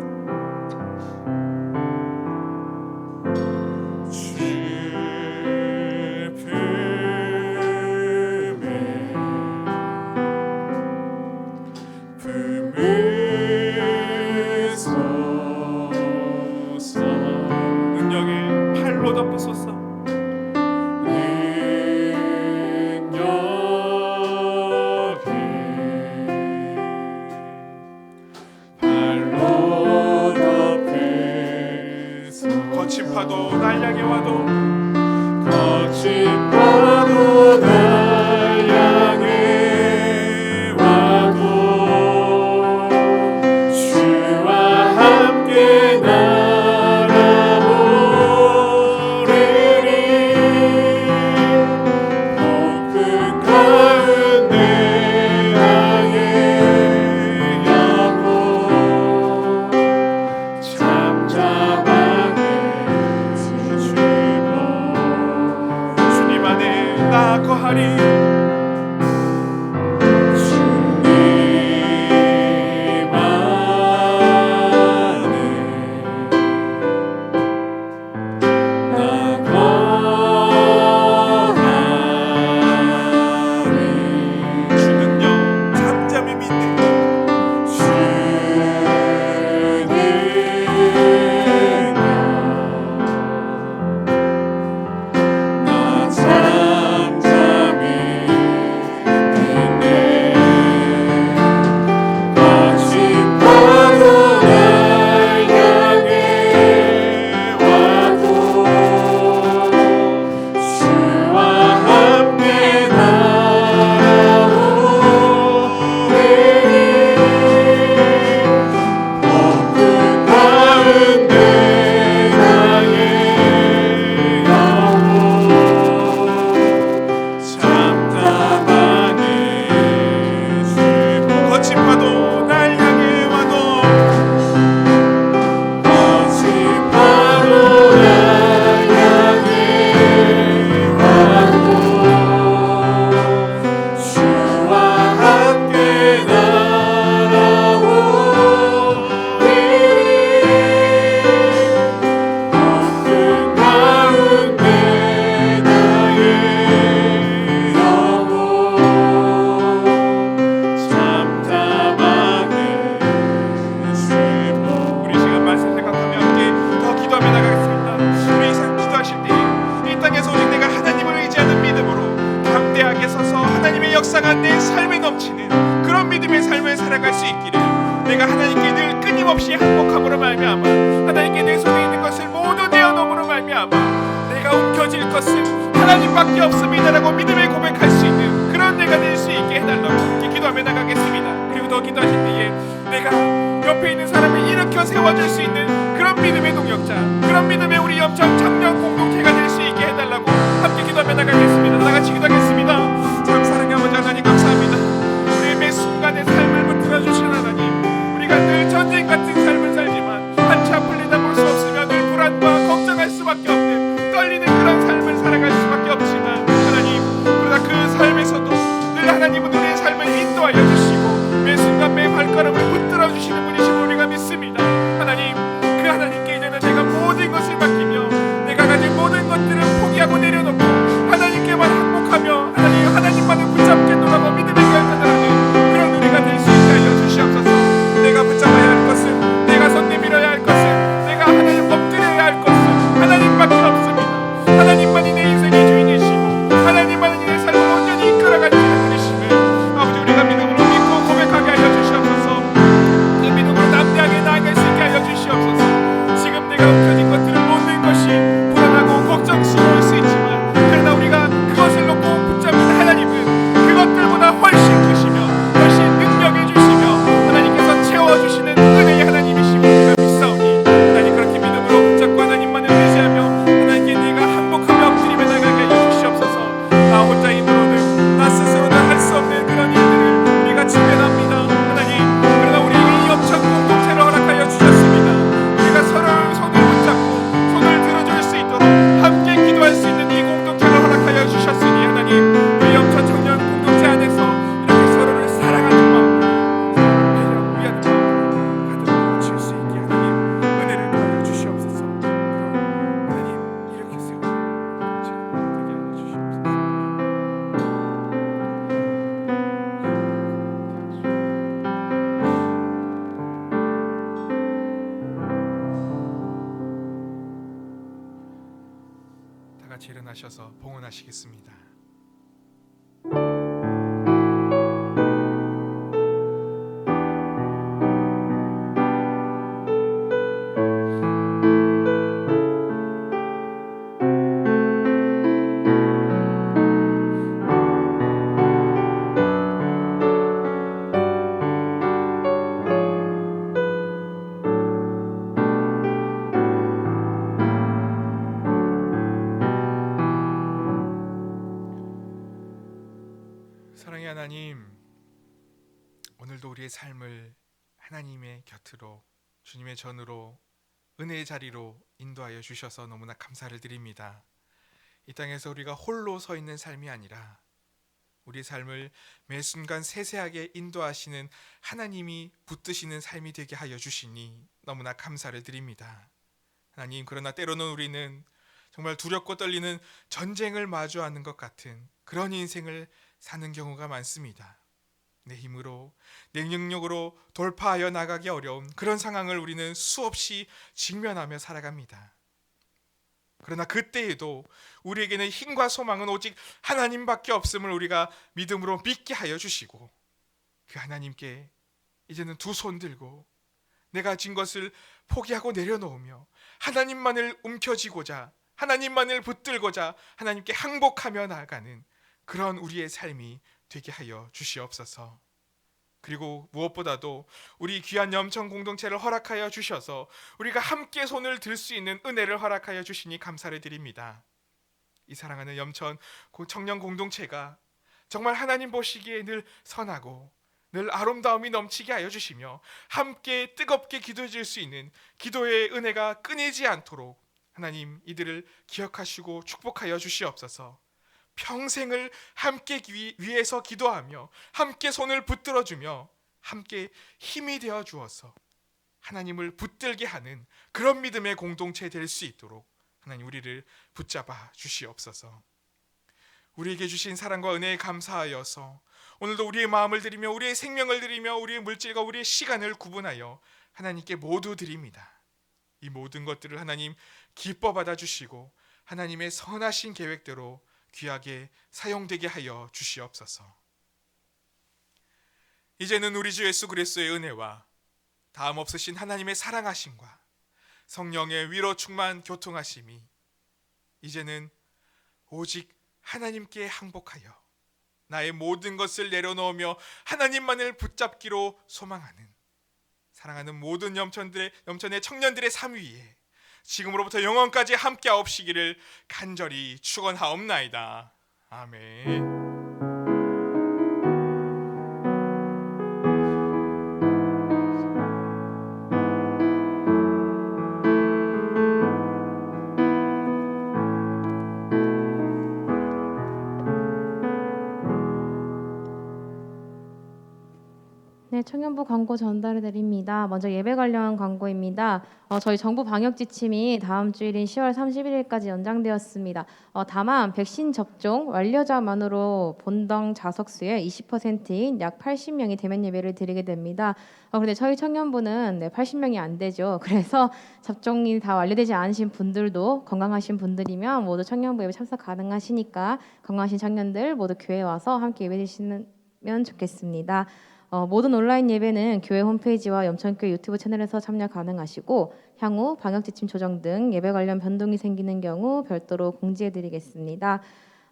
E: 능력의 팔로 덮으소서. 거친 파도 날 향해 와도, 거친 파도 날 향해 와도 주와 함께 날아오르리. 폭풍 가운데 나의 영혼 잠잠하게 주님 안에 나 거하리. 주님 안에 나 거하리. 주 능력 잠잠히 믿네. 주 역사가 내 삶에 넘치는 그런 믿음의 삶을 살아갈 수 있기를, 내가 하나님께 늘 끊임없이 항복함으로 말미암아 하나님께 내 손에 있는 것을 모두 내어놓음으로 말미암아 내가 움켜질 것은 하나님밖에 없습니다라고 믿음에 고백할 수 있는 그런 내가 될 수 있게 해달라고 기도하며 나가겠습니다. 그리고 더 기도하실 때에 내가 옆에 있는 사람을 일으켜 세워줄 수 있는 그런 믿음의 동역자, 그런 믿음의 우리 염청 청년 공동체가 될 수 있게 해달라고 함께 기도하며 나가겠습니다. 나같이 기도하겠습니다. 참 사랑의 아버지 하나님 감사합니다. 우리의 매 순간의 삶을 붙들어 주신 하나님, 우리가 늘 전쟁 같은 삶을 살지만 한치 앞을 내다볼 수 없으며 늘 불안과 걱정할 수밖에 없는 떨리는 그런 삶을 살아갈 수밖에 없지만 하나님, 그러나 그 삶에서도 늘 하나님은 우리의 삶을 인도하여 주시고 매 순간 매 발걸음을 붙들어 주시는 분이심을 우리가 믿습니다. 하나님, 그 하나님께 이제는 내가 모든 것을 맡기며 내가 가진 모든 것들을 포기하고 내려놓고 하나님께만 항복하며 하나님만을 붙잡겠노라고 믿음의 결단을 하는 그런 우리가 같이 일어나셔서 봉헌하시겠습니다. 사랑의 하나님, 오늘도 우리의 삶을 하나님의 곁으로, 주님의 전으로, 은혜의 자리로 인도하여 주셔서 너무나 감사를 드립니다. 이 땅에서 우리가 홀로 서 있는 삶이 아니라 우리의 삶을 매 순간 세세하게 인도하시는 하나님이 붙드시는 삶이 되게 하여 주시니 너무나 감사를 드립니다. 하나님, 그러나 때로는 우리는 정말 두렵고 떨리는 전쟁을 마주하는 것 같은 그런 인생을 사는 경우가 많습니다. 내 힘으로, 내 능력으로 돌파하여 나가기 어려운 그런 상황을 우리는 수없이 직면하며 살아갑니다. 그러나 그때에도 우리에게는 힘과 소망은 오직 하나님밖에 없음을 우리가 믿음으로 믿게 하여 주시고, 그 하나님께 이제는 두 손 들고 내가 진 것을 포기하고 내려놓으며 하나님만을 움켜쥐고자, 하나님만을 붙들고자 하나님께 항복하며 나아가는 그런 우리의 삶이 되게 하여 주시옵소서. 그리고 무엇보다도 우리 귀한 염청 공동체를 허락하여 주셔서 우리가 함께 손을 들 수 있는 은혜를 허락하여 주시니 감사를 드립니다. 이 사랑하는 염천 청년 공동체가 정말 하나님 보시기에 늘 선하고 늘 아름다움이 넘치게 하여 주시며 함께 뜨겁게 기도해 줄 수 있는 기도의 은혜가 끊이지 않도록 하나님 이들을 기억하시고 축복하여 주시옵소서. 평생을 함께 위해서 기도하며 함께 손을 붙들어주며 함께 힘이 되어 주어서 하나님을 붙들게 하는 그런 믿음의 공동체 될 수 있도록 하나님 우리를 붙잡아 주시옵소서. 우리에게 주신 사랑과 은혜에 감사하여서 오늘도 우리의 마음을 드리며 우리의 생명을 드리며 우리의 물질과 우리의 시간을 구분하여 하나님께 모두 드립니다. 이 모든 것들을 하나님 기뻐 받아주시고 하나님의 선하신 계획대로 귀하게 사용되게 하여 주시옵소서. 이제는 우리 주 예수 그리스도의 은혜와 다음 없으신 하나님의 사랑하심과 성령의 위로 충만 교통하심이 이제는 오직 하나님께 항복하여 나의 모든 것을 내려놓으며 하나님만을 붙잡기로 소망하는 사랑하는 모든 염천의 청년들의 삶 위에 지금으로부터 영원까지 함께하옵시기를 간절히 축원하옵나이다. 아멘.
B: 네, 청년부 광고 전달해 드립니다. 먼저 예배 관련 광고입니다. 저희 정부 방역 지침이 다음 주일인 10월 31일까지 연장되었습니다. 다만 백신 접종 완료자만으로 본당 좌석수의 20%인 약 80명이 대면 예배를 드리게 됩니다. 그런데 저희 청년부는 80명이 안 되죠. 그래서 접종이 다 완료되지 않으신 분들도 건강하신 분들이면 모두 청년부 예배 참석 가능하시니까 건강하신 청년들 모두 교회에 와서 함께 예배 드시면 좋겠습니다. 모든 온라인 예배는 교회 홈페이지와 염천교회 유튜브 채널에서 참여 가능하시고 향후 방역 지침 조정 등 예배 관련 변동이 생기는 경우 별도로 공지해드리겠습니다.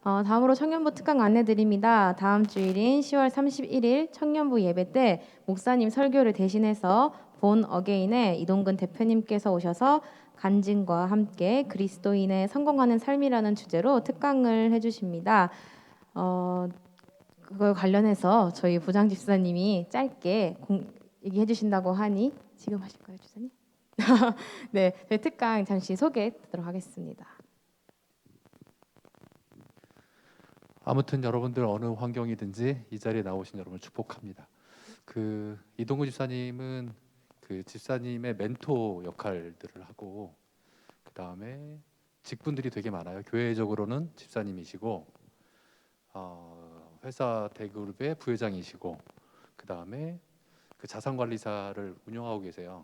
B: 다음으로 청년부 특강 안내드립니다. 다음 주일인 10월 31일 청년부 예배 때 목사님 설교를 대신해서 본 어게인의 이동근 대표님께서 오셔서 간증과 함께 그리스도인의 성공하는 삶이라는 주제로 특강을 해주십니다. 그걸 관련해서 저희 부장 집사님이 짧게 얘기해 주신다고 하니 지금 하실까요, 집사님? 네, 저희 특강 잠시 소개해 드리도록 하겠습니다.
F: 아무튼 여러분들 어느 환경이든지 이 자리에 나오신 여러분을 축복합니다. 이동구 집사님은 집사님의 멘토 역할들을 하고 그 다음에 직분들이 되게 많아요. 교회적으로는 집사님이시고 회사 대그룹의 부회장이시고 그 다음에 자산관리사를 운영하고 계세요.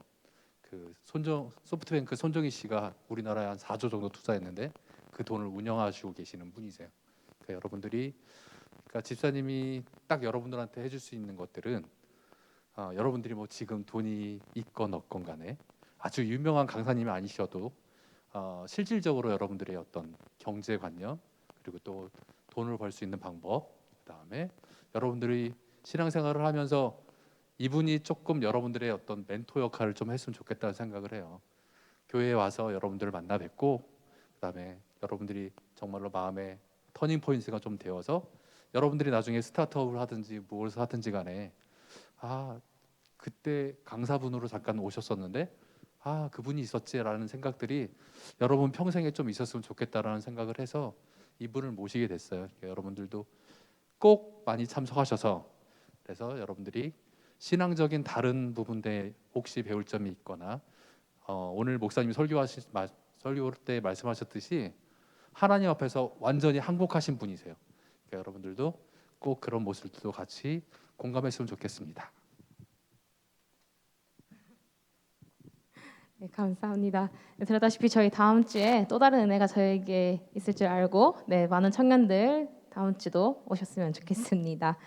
F: 소프트뱅크 손정희 씨가 우리나라에 한 4조 정도 투자했는데 그 돈을 운영하시고 계시는 분이세요. 그러니까 여러분들이 그러니까 집사님이 딱 여러분들한테 해줄 수 있는 것들은 여러분들이 뭐 지금 돈이 있건 없건 간에 아주 유명한 강사님이 아니셔도 실질적으로 여러분들의 어떤 경제관념 그리고 또 돈을 벌 수 있는 방법 그다음에 여러분들이 신앙생활을 하면서 이분이 조금 여러분들의 어떤 멘토 역할을 좀 했으면 좋겠다는 생각을 해요. 교회에 와서 여러분들을 만나 뵙고 그다음에 여러분들이 정말로 마음의 터닝 포인트가 좀 되어서 여러분들이 나중에 스타트업을 하든지 무엇을 하든지 간에 그때 강사분으로 잠깐 오셨었는데 그분이 있었지라는 생각들이 여러분 평생에 좀 있었으면 좋겠다라는 생각을 해서 이분을 모시게 됐어요. 그러니까 여러분들도 꼭 많이 참석하셔서 그래서 여러분들이 신앙적인 다른 부분에 혹시 배울 점이 있거나 오늘 목사님이 설교 때 말씀하셨듯이 하나님 앞에서 완전히 항복하신 분이세요. 그러니까 여러분들도 꼭 그런 모습들도 같이 공감했으면 좋겠습니다.
B: 네, 감사합니다. 네, 들었다시피 저희 다음 주에 또 다른 은혜가 저에게 있을 줄 알고 많은 청년들 다음 주도 오셨으면 좋겠습니다.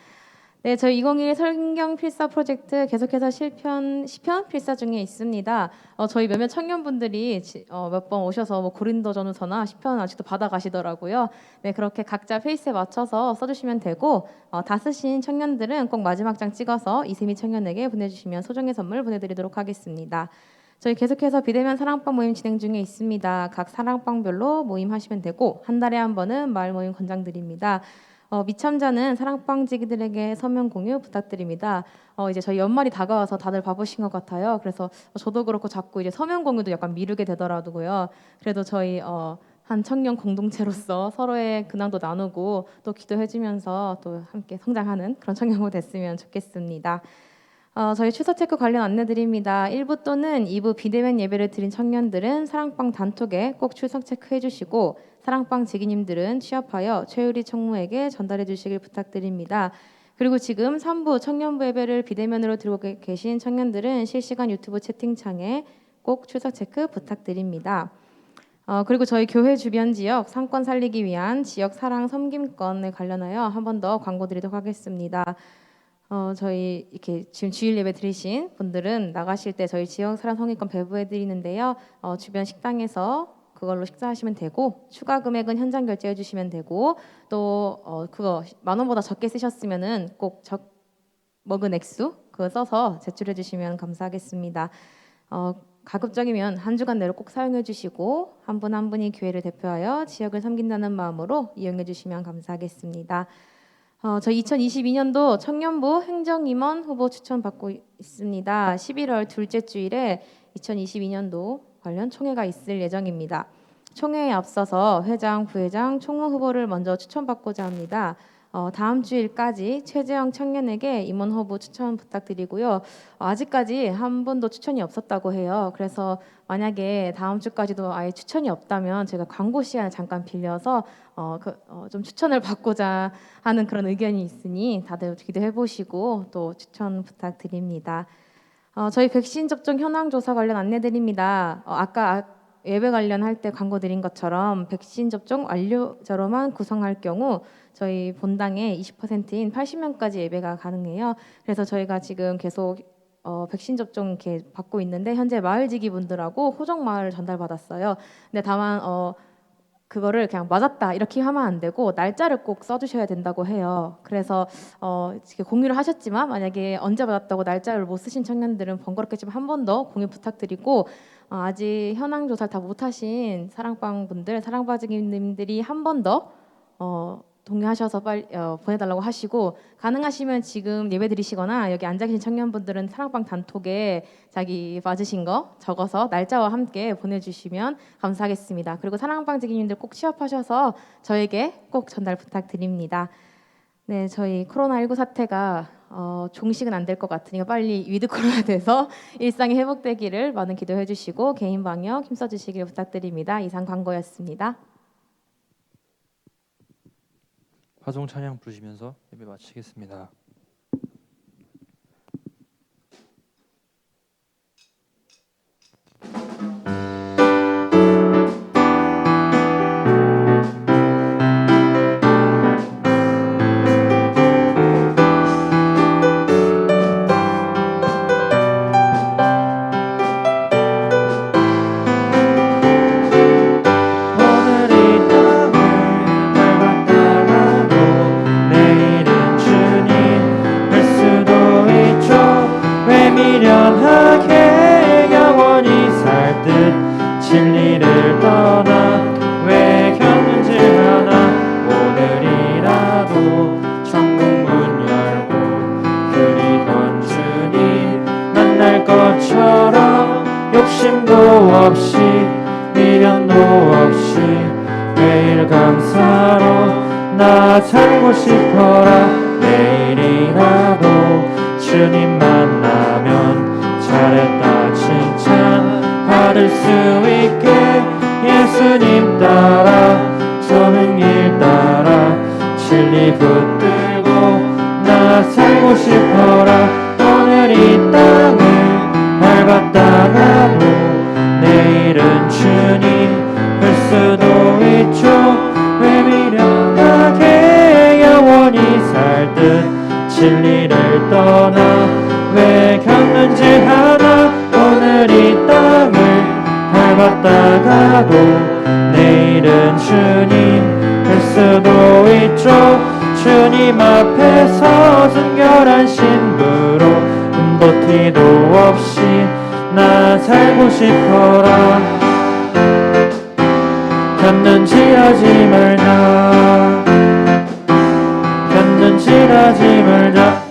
B: 네, 저희 2021 성경 필사 프로젝트 계속해서 시편 필사 중에 있습니다. 저희 몇몇 청년분들이 몇 번 오셔서 뭐 고린도전후서나 시편 아직도 받아가시더라고요. 네, 그렇게 각자 페이스에 맞춰서 써주시면 되고 다 쓰신 청년들은 꼭 마지막 장 찍어서 이세미 청년에게 보내주시면 소정의 선물 보내드리도록 하겠습니다. 저희 계속해서 비대면 사랑방 모임 진행 중에 있습니다. 각 사랑방별로 모임하시면 되고 한 달에 한 번은 마을 모임 권장드립니다. 미참자는 사랑방지기들에게 서명 공유 부탁드립니다. 이제 저희 연말이 다가와서 다들 바쁘신 것 같아요. 그래서 저도 그렇고 자꾸 이제 서명 공유도 약간 미루게 되더라고요. 그래도 저희 한 청년 공동체로서 서로의 근황도 나누고 또 기도해주면서 또 함께 성장하는 그런 청년부 됐으면 좋겠습니다. 저희 추석 체크 관련 안내드립니다. 1부 또는 2부 비대면 예배를 드린 청년들은 사랑방 단톡에 꼭 출석 체크해 주시고 사랑방 지기님들은 취합하여 최유리 총무에게 전달해 주시길 부탁드립니다. 그리고 지금 3부 청년부 예배를 비대면으로 들고 계신 청년들은 실시간 유튜브 채팅창에 꼭 출석 체크 부탁드립니다. 그리고 저희 교회 주변 지역 상권 살리기 위한 지역 사랑 섬김권에 관련하여 한 번 더 광고 드리도록 하겠습니다. 저희 이렇게 지금 주일 예배 드리신 분들은 나가실 때 저희 지역 사랑 섬김권 배부해 드리는데요. 주변 식당에서 그걸로 식사하시면 되고 추가 금액은 현장 결제해 주시면 되고 또 그거 10,000원보다 적게 쓰셨으면은 꼭 먹은 액수 그거 써서 제출해 주시면 감사하겠습니다. 가급적이면 한 주간 내로 꼭 사용해 주시고 한 분 한 분이 교회를 대표하여 지역을 섬긴다는 마음으로 이용해 주시면 감사하겠습니다. 저희 2022년도 청년부 행정임원 후보 추천받고 있습니다. 11월 둘째 주일에 2022년도 관련 총회가 있을 예정입니다. 총회에 앞서서 회장, 부회장, 총무 후보를 먼저 추천받고자 합니다. 다음 주일까지 최재형 청년에게 임원 후보 추천 부탁드리고요. 아직까지 한 번도 추천이 없었다고 해요. 그래서 만약에 다음 주까지도 아예 추천이 없다면 제가 광고 시간을 잠깐 빌려서 좀 추천을 받고자 하는 그런 의견이 있으니 다들 기대해 보시고 또 추천 부탁드립니다. 저희 백신 접종 현황 조사 관련 안내드립니다. 아까 예배 관련할 때 광고 드린 것처럼 백신 접종 완료자로만 구성할 경우 저희 본당에 20%인 80명까지 예배가 가능해요. 그래서 저희가 지금 계속 백신 접종 이렇게 받고 있는데 현재 마을지기 분들하고 호적 마을 전달받았어요. 근데 다만 그거를 그냥 맞았다 이렇게 하면 안 되고 날짜를 꼭 써주셔야 된다고 해요. 그래서 이렇게 공유를 하셨지만 만약에 언제 받았다고 날짜를 못 쓰신 청년들은 번거롭겠지만 한 번 더 공유 부탁드리고 아직 현황 조사를 다 못하신 사랑방 분들, 사랑바지기님들이 한 번 더 동의하셔서 빨리 보내달라고 하시고 가능하시면 지금 예배 드리시거나 여기 앉아 계신 청년분들은 사랑방 단톡에 자기 맞으신 거 적어서 날짜와 함께 보내주시면 감사하겠습니다. 그리고 사랑방 지기님들 꼭 취합하셔서 저에게 꼭 전달 부탁드립니다. 네, 저희 코로나19 사태가 종식은 안 될 것 같으니까 빨리 위드 코로나 돼서 일상이 회복되기를 많은 기도해 주시고 개인 방역 힘써 주시길 부탁드립니다. 이상 광고였습니다.
G: 화종 찬양 부르시면서 예배 마치겠습니다.
H: 미련하게 영원히 살 듯 진리를 떠나 왜 겪는지 하나 오늘이라도 천국 문 열고 그리던 주님 만날 것처럼 욕심도 없이 미련도 없이 매일 감사로 나 살고 싶어라. 내일이라도 주님 만나면 잘했다 칭찬 받을 수 있게 예수님 따라 저는 길 따라 진리 붙들고 나 살고 싶어라. 오늘 이 땅을 밟았다가도 내일은 주님 뵐 수도 있죠. 왜 미련하게 영원히 살 듯 진리를 떠나 왜 겪는지 하나 오늘 이 땅을 밟았다가도 내일은 주님 뵐 수도 있죠. 주님 앞에서 순결한 신부로 흠도 티도 없이 나 살고 싶어라. 켰는지 하지 말자 켰는지 하지 말자.